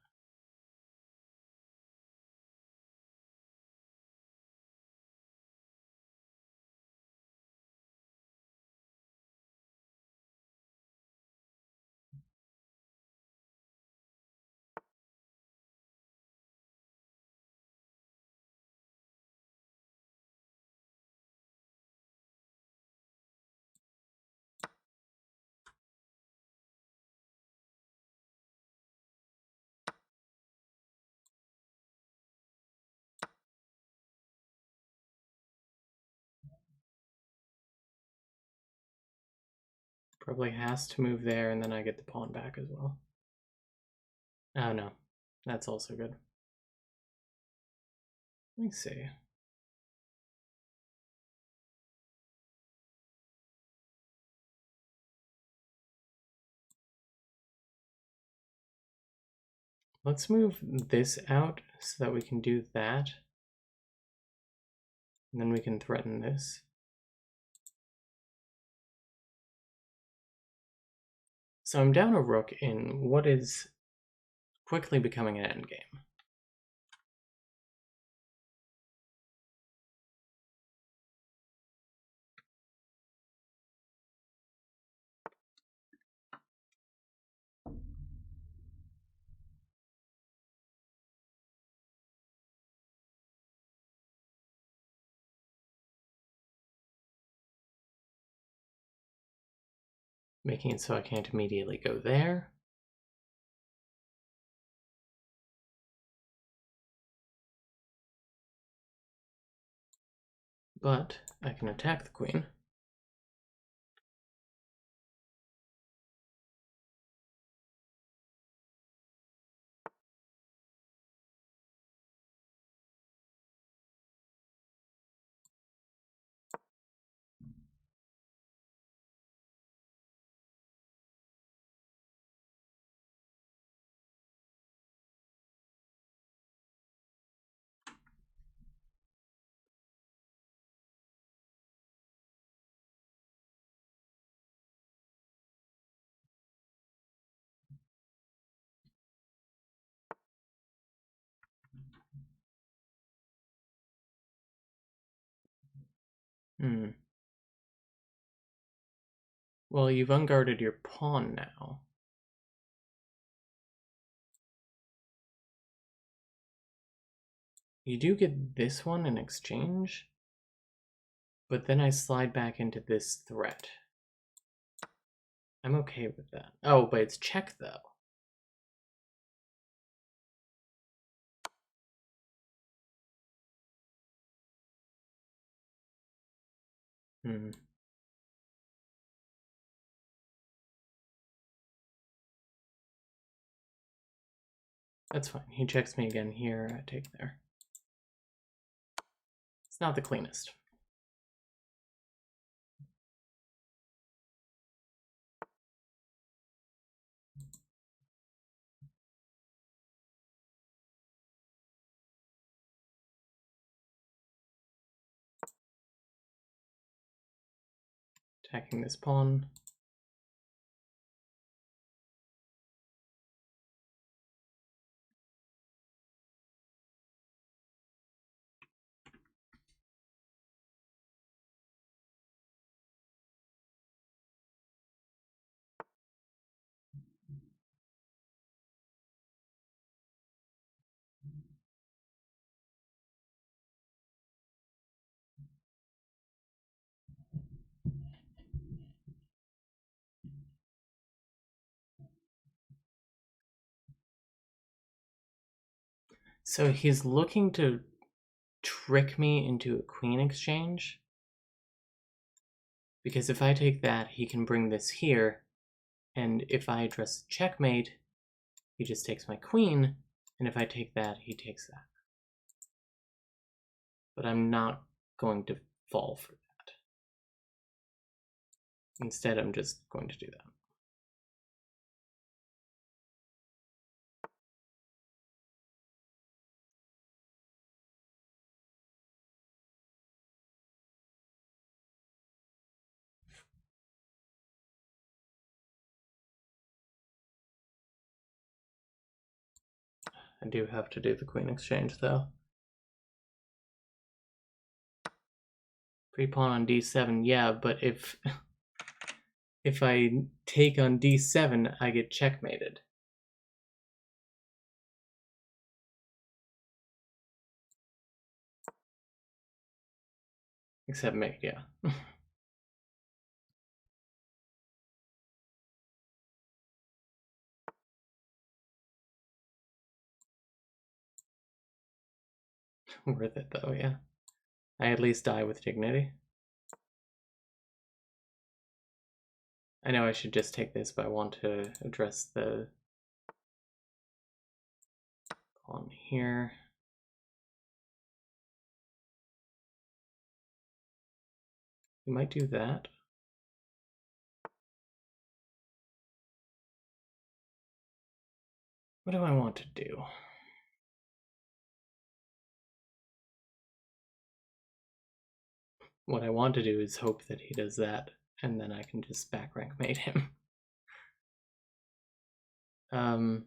Probably has to move there, and then I get the pawn back as well. Oh no, that's also good. Let me see. Let's move this out so that we can do that. And then we can threaten this. So I'm down a rook in what is quickly becoming an endgame. Making it so I can't immediately go there. But I can attack the queen. Hmm. Well, you've unguarded your pawn now. You do get this one in exchange, but then I slide back into this threat. I'm okay with that. Oh, but it's check, though. Hmm. That's fine. He checks me again here. I take there. It's not the cleanest. Attacking this pawn. So he's looking to trick me into a queen exchange. Because if I take that, he can bring this here. And if I address checkmate, he just takes my queen. And if I take that, he takes that. But I'm not going to fall for that. Instead, I'm just going to do that. I do have to do the queen exchange, though. Free pawn on d7, yeah, but if I take on d7, I get checkmated. Except mate, yeah. Worth it, though, yeah. I at least die with dignity. I know I should just take this, but I want to address the pawn here. We might do that. What do I want to do? What I want to do is hope that he does that, and then I can just back rank mate him. Let's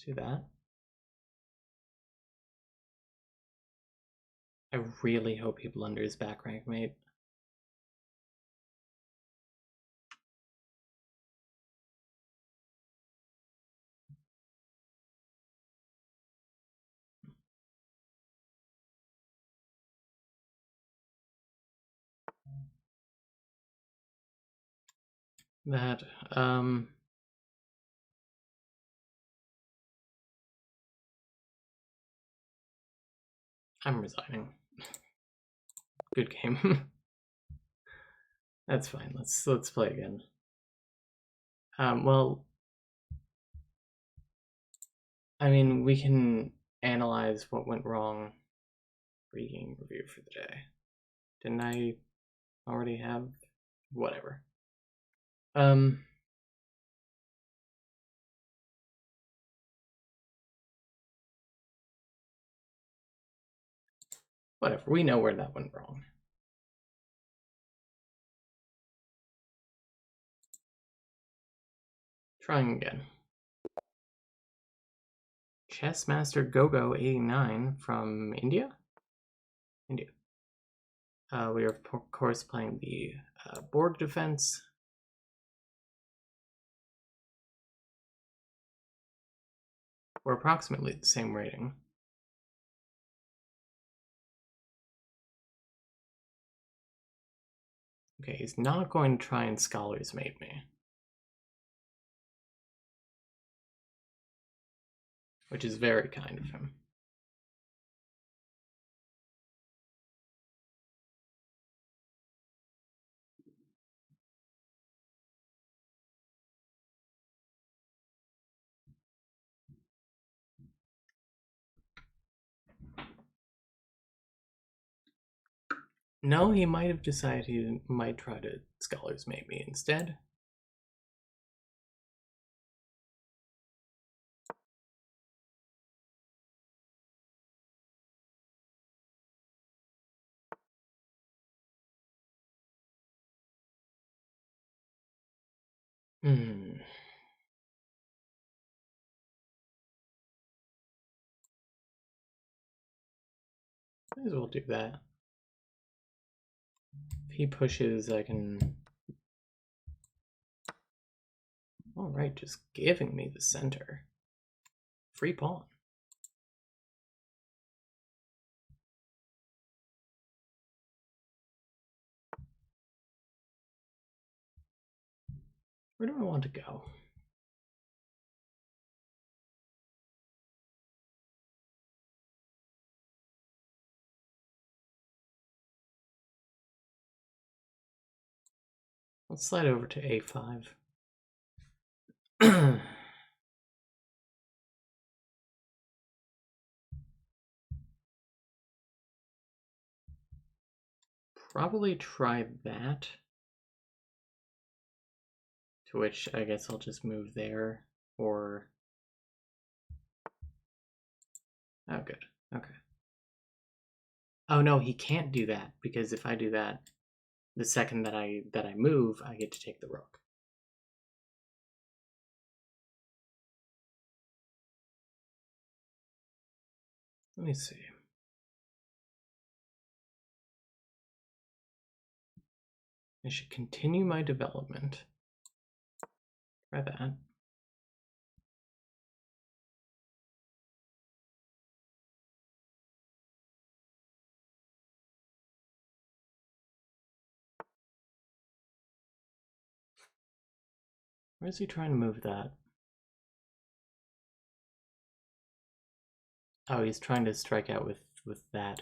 do that. I really hope he blunders back rank mate. That, I'm resigning. Good game. That's fine. Let's play again. Well, I mean, we can analyze what went wrong. Pre-game review for the day. Didn't I already have? Whatever. Whatever. We know where that went wrong. Trying again. Chessmaster Gogo 89 from India? India. We are, of course, playing the Borg defense. We're approximately the same rating. Okay, he's not going to try and Scholars Mate me. Which is very kind of him. No, he might have decided he might try to Scholars Mate me instead. Might as well do that. If he pushes, I can... Alright, just giving me the center. Free pawn. Where do I want to go? Let's slide over to A5. Probably try that. To which I guess I'll just move there, or... Oh, good. Okay. Oh no, he can't do that, because if I do that, the second that I move, I get to take the rook. Let me see. I should continue my development. Try that. Where is he trying to move that? Oh, he's trying to strike out with that.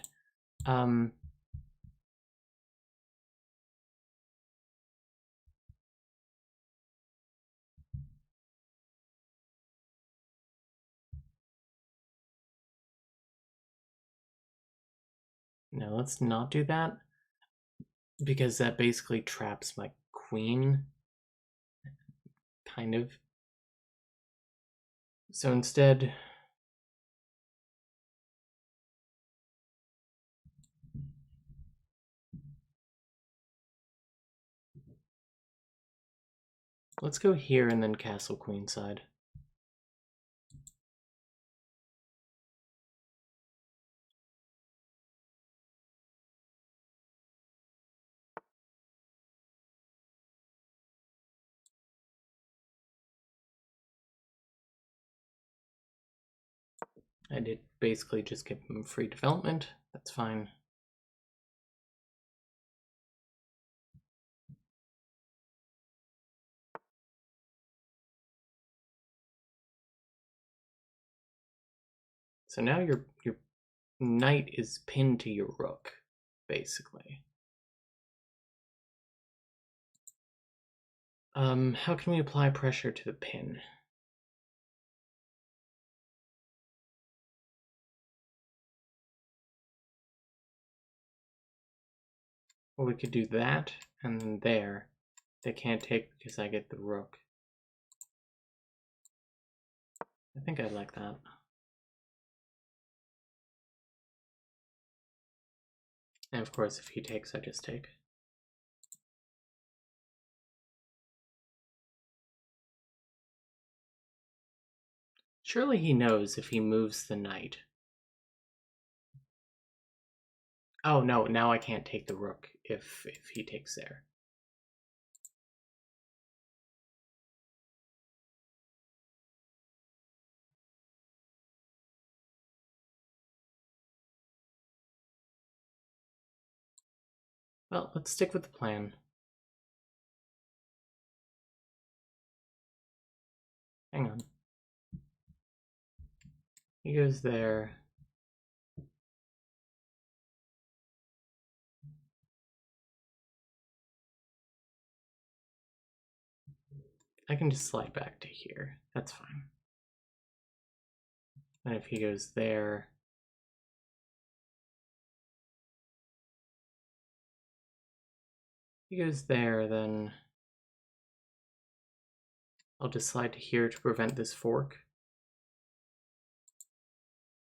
No, let's not do that, because that basically traps my queen, kind of. So instead, let's go here and then castle queenside. I did basically just give him free development. That's fine. So now your knight is pinned to your rook, basically. How can we apply pressure to the pin? Well, we could do that, and then there. They can't take because I get the rook. I think I like that. And of course, if he takes, I just take. Surely he knows if he moves the knight. Oh no, now I can't take the rook if he takes there. Well, let's stick with the plan. Hang on. He goes there. I can just slide back to here. That's fine. And if he goes there... If he goes there, then... I'll just slide to here to prevent this fork.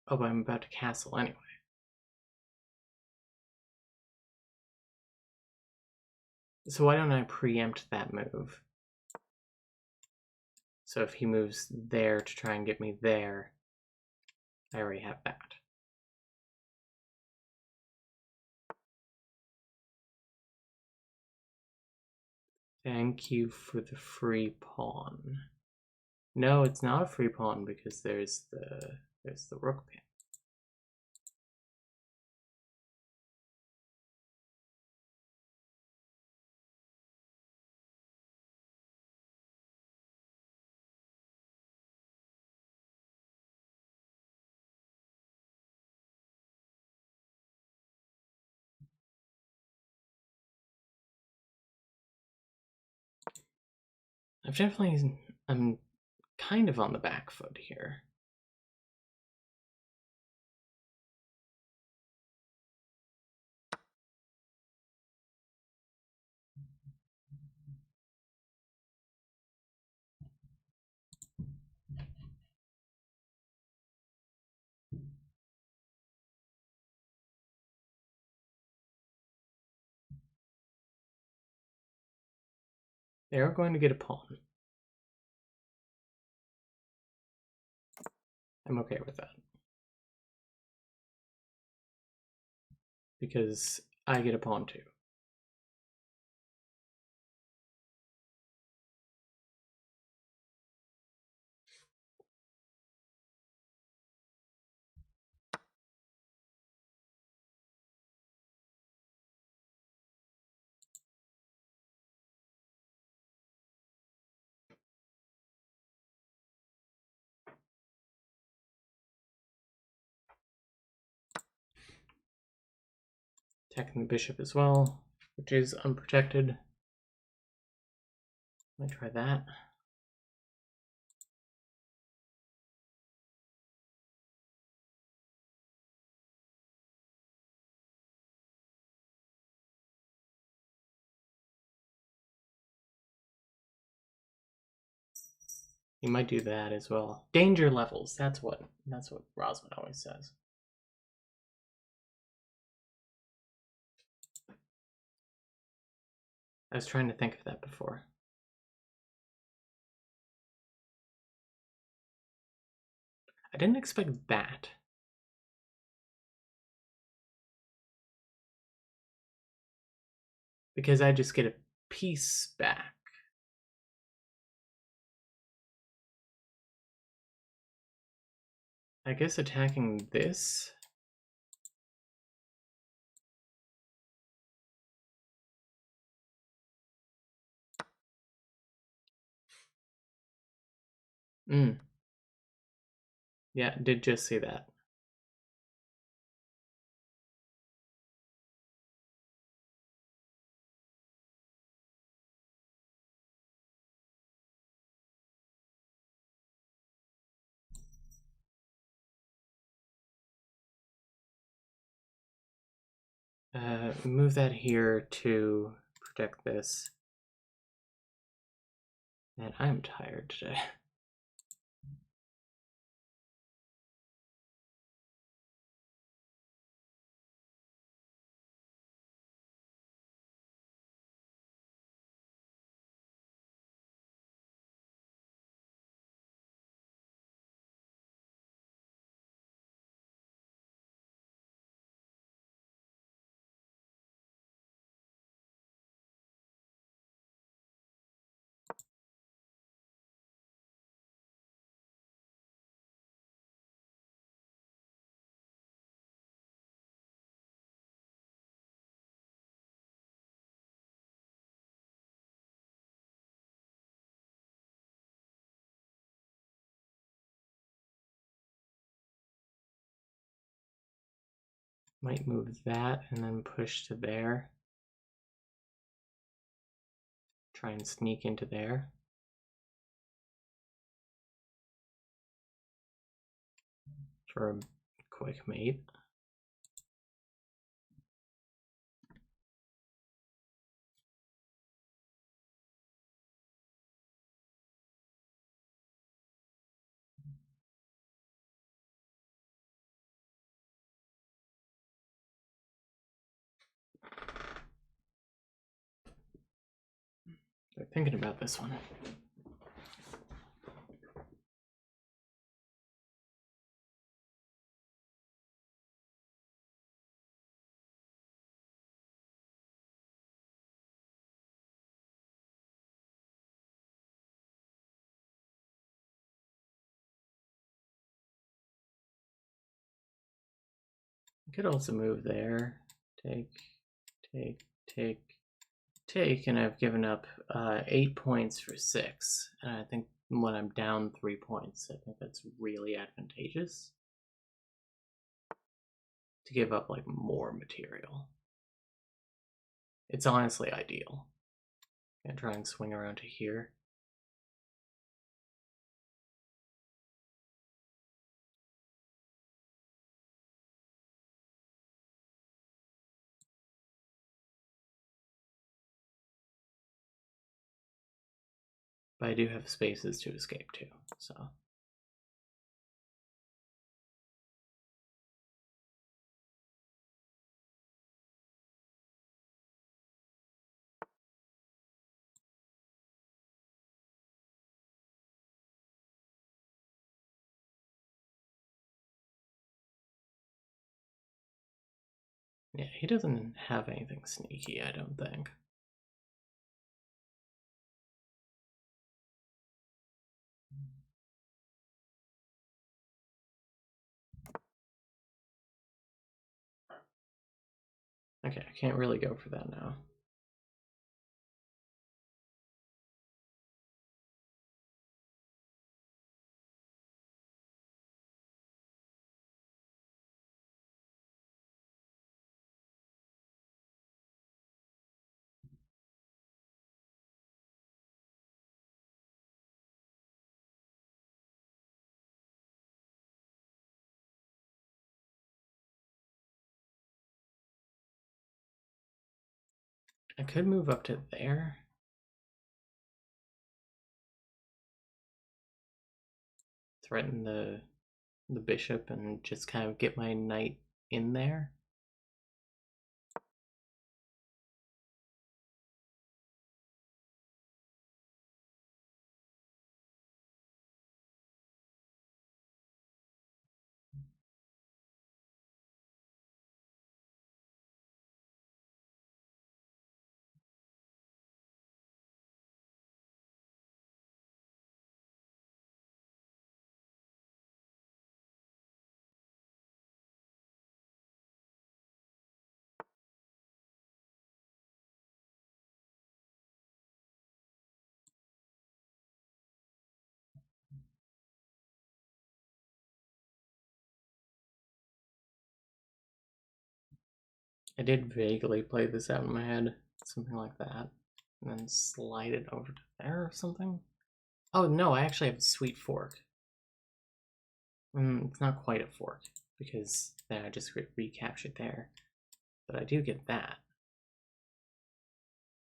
Oh, but I'm about to castle anyway. So why don't I preempt that move? So if he moves there to try and get me there, I already have that. Thank you for the free pawn. No, it's not a free pawn because there's the rook pin. I'm kind of on the back foot here. They are going to get a pawn. I'm okay with that. Because I get a pawn too. Attacking the bishop as well, which is unprotected. Let me try that. You might do that as well. Danger levels. That's what Rosman always says. I was trying to think of that before. I didn't expect that. Because I just get a piece back. I guess attacking this. Yeah, did just see that. Move that here to protect this. Man, I'm tired today. Might move that and then push to there. Try and sneak into there. For a quick mate. They're thinking about this one. You could also move there. Take, and I've given up 8 points for 6. And I think when I'm down 3 points, I think that's really advantageous. To give up like more material. It's honestly ideal. Gonna try and swing around to here. But I do have spaces to escape to, so. Yeah, he doesn't have anything sneaky, I don't think. Okay, I can't really go for that now. I could move up to there. Threaten the bishop and just kind of get my knight in there. I did vaguely play this out in my head, something like that, and then slide it over to there or something. Oh no, I actually have a sweet fork. It's not quite a fork, because then I just recaptured there. But I do get that.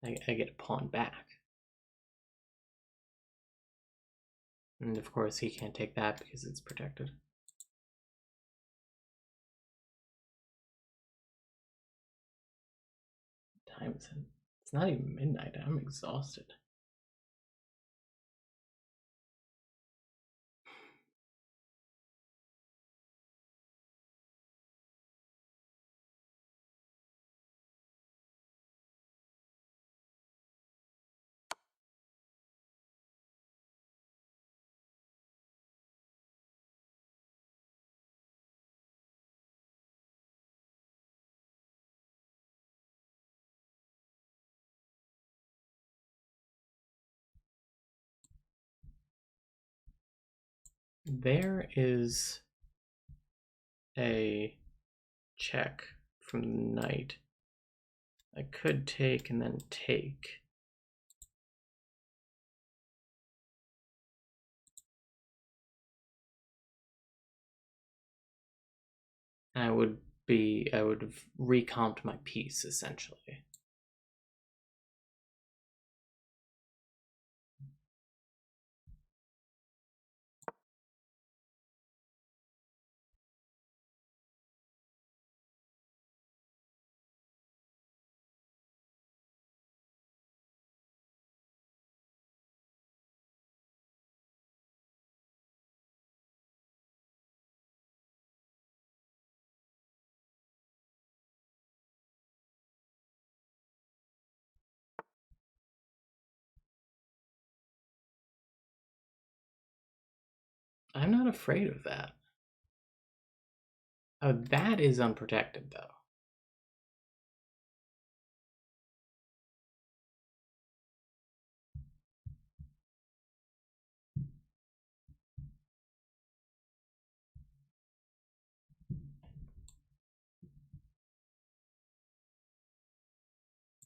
I get a pawn back. And of course he can't take that because it's protected. What time is it? It's not even midnight. I'm exhausted. There is a check from the knight. I could take and then take. I would have recomped my piece, essentially. I'm not afraid of that. Oh, that is unprotected, though.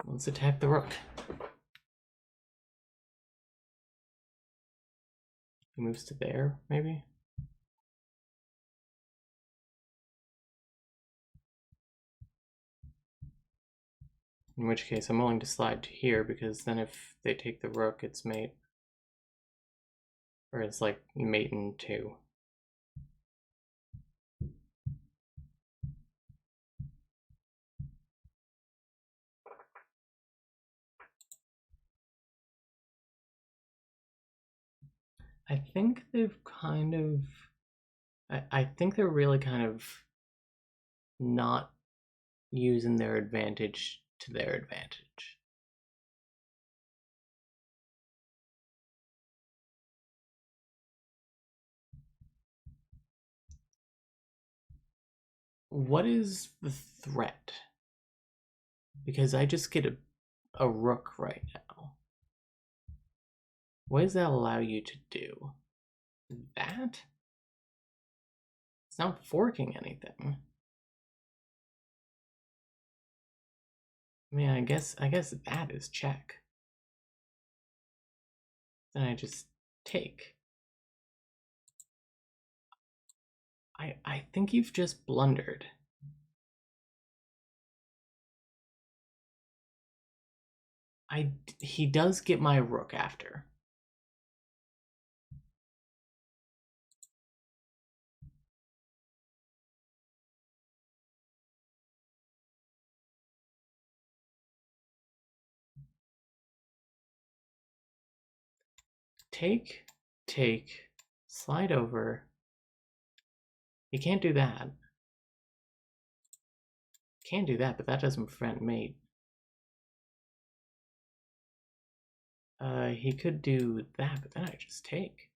Let's attack the rook. He moves to there, maybe? In which case, I'm willing to slide to here, because then if they take the rook, it's mate. Or it's like mate in 2. I think they've kind of... I think they're really kind of not using their advantage to their advantage. What is the threat? Because I just get a rook right now. What does that allow you to do? That? It's not forking anything. I mean, I guess that is check. Then I just take. I think you've just blundered. He does get my rook after. Take, slide over. You can't do that. Can do that, but that doesn't prevent mate. He could do that, but then I just take.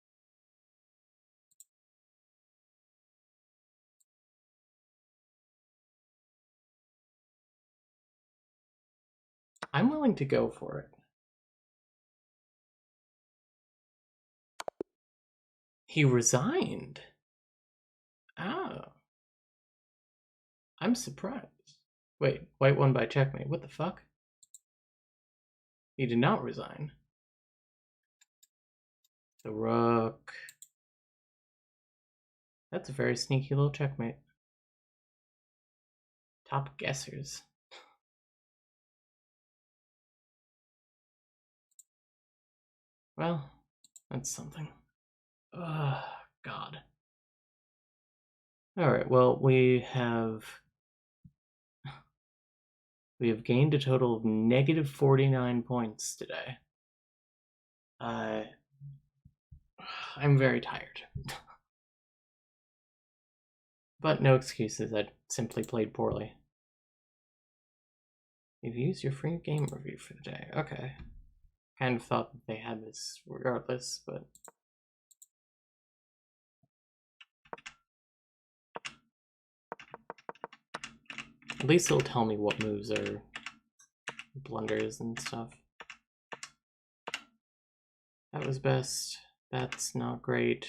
I'm willing to go for it. He resigned. Oh. I'm surprised. Wait, white won by checkmate. What the fuck? He did not resign. The rook. That's a very sneaky little checkmate. Top guessers. Well, that's something. Ugh, God. Alright, well, we have gained a total of negative 49 points today. I'm very tired. But no excuses, I simply played poorly. You've used your free game review for the day. Okay. Kind of thought that they had this regardless, but... At least it'll tell me what moves are blunders and stuff. That was best. That's not great.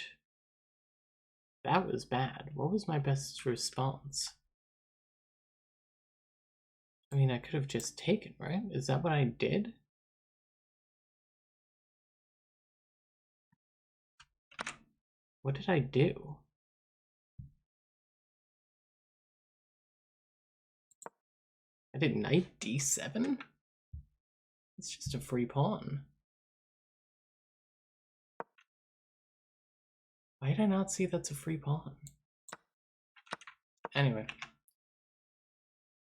That was bad. What was my best response? I mean, I could have just taken, right? Is that what I did? What did I do? I did knight d7? It's just a free pawn. Why did I not see that's a free pawn? Anyway.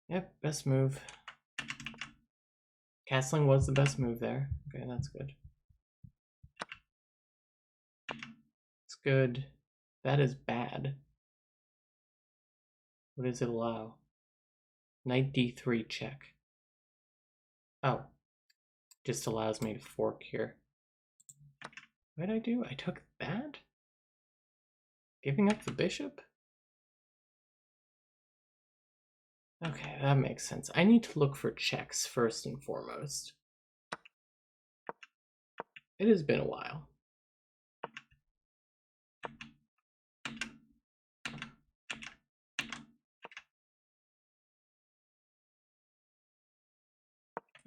Yep, best move. Castling was the best move there. Okay, that's good. It's good. That is bad. What does it allow? Knight d3 check. Oh. Just allows me to fork here. What did I do? I took that? Giving up the bishop? Okay, that makes sense. I need to look for checks first and foremost. It has been a while.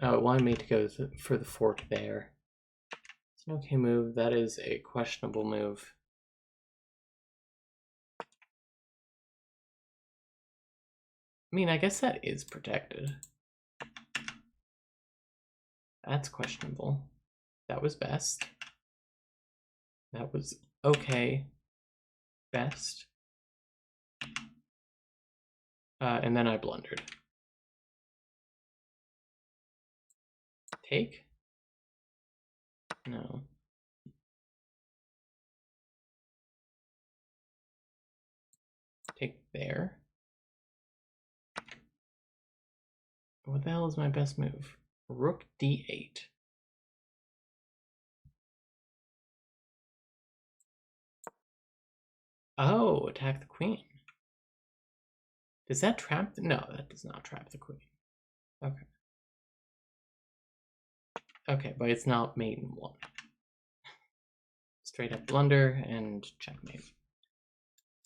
Oh, it wanted me to go for the fork there. It's an okay move. That is a questionable move. I mean, I guess that is protected. That's questionable. That was best. That was okay. Best. And then I blundered. Take? No. Take there. What the hell is my best move? Rook d8. Oh, attack the queen. Does that trap? No, that does not trap the queen. Okay. Okay, but it's not mate in one. Straight up blunder and checkmate.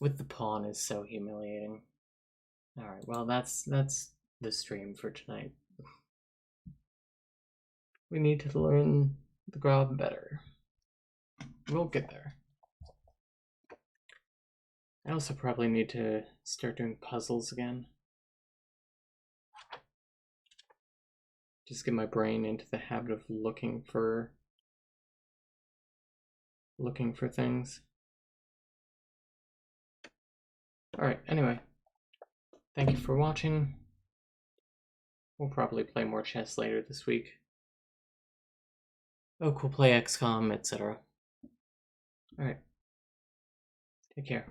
With the pawn is so humiliating. Alright, well that's the stream for tonight. We need to learn the Grob better. We'll get there. I also probably need to start doing puzzles again. Just get my brain into the habit of looking for things. Alright, anyway. Thank you for watching. We'll probably play more chess later this week. Oak will play XCOM, etc. Alright. Take care.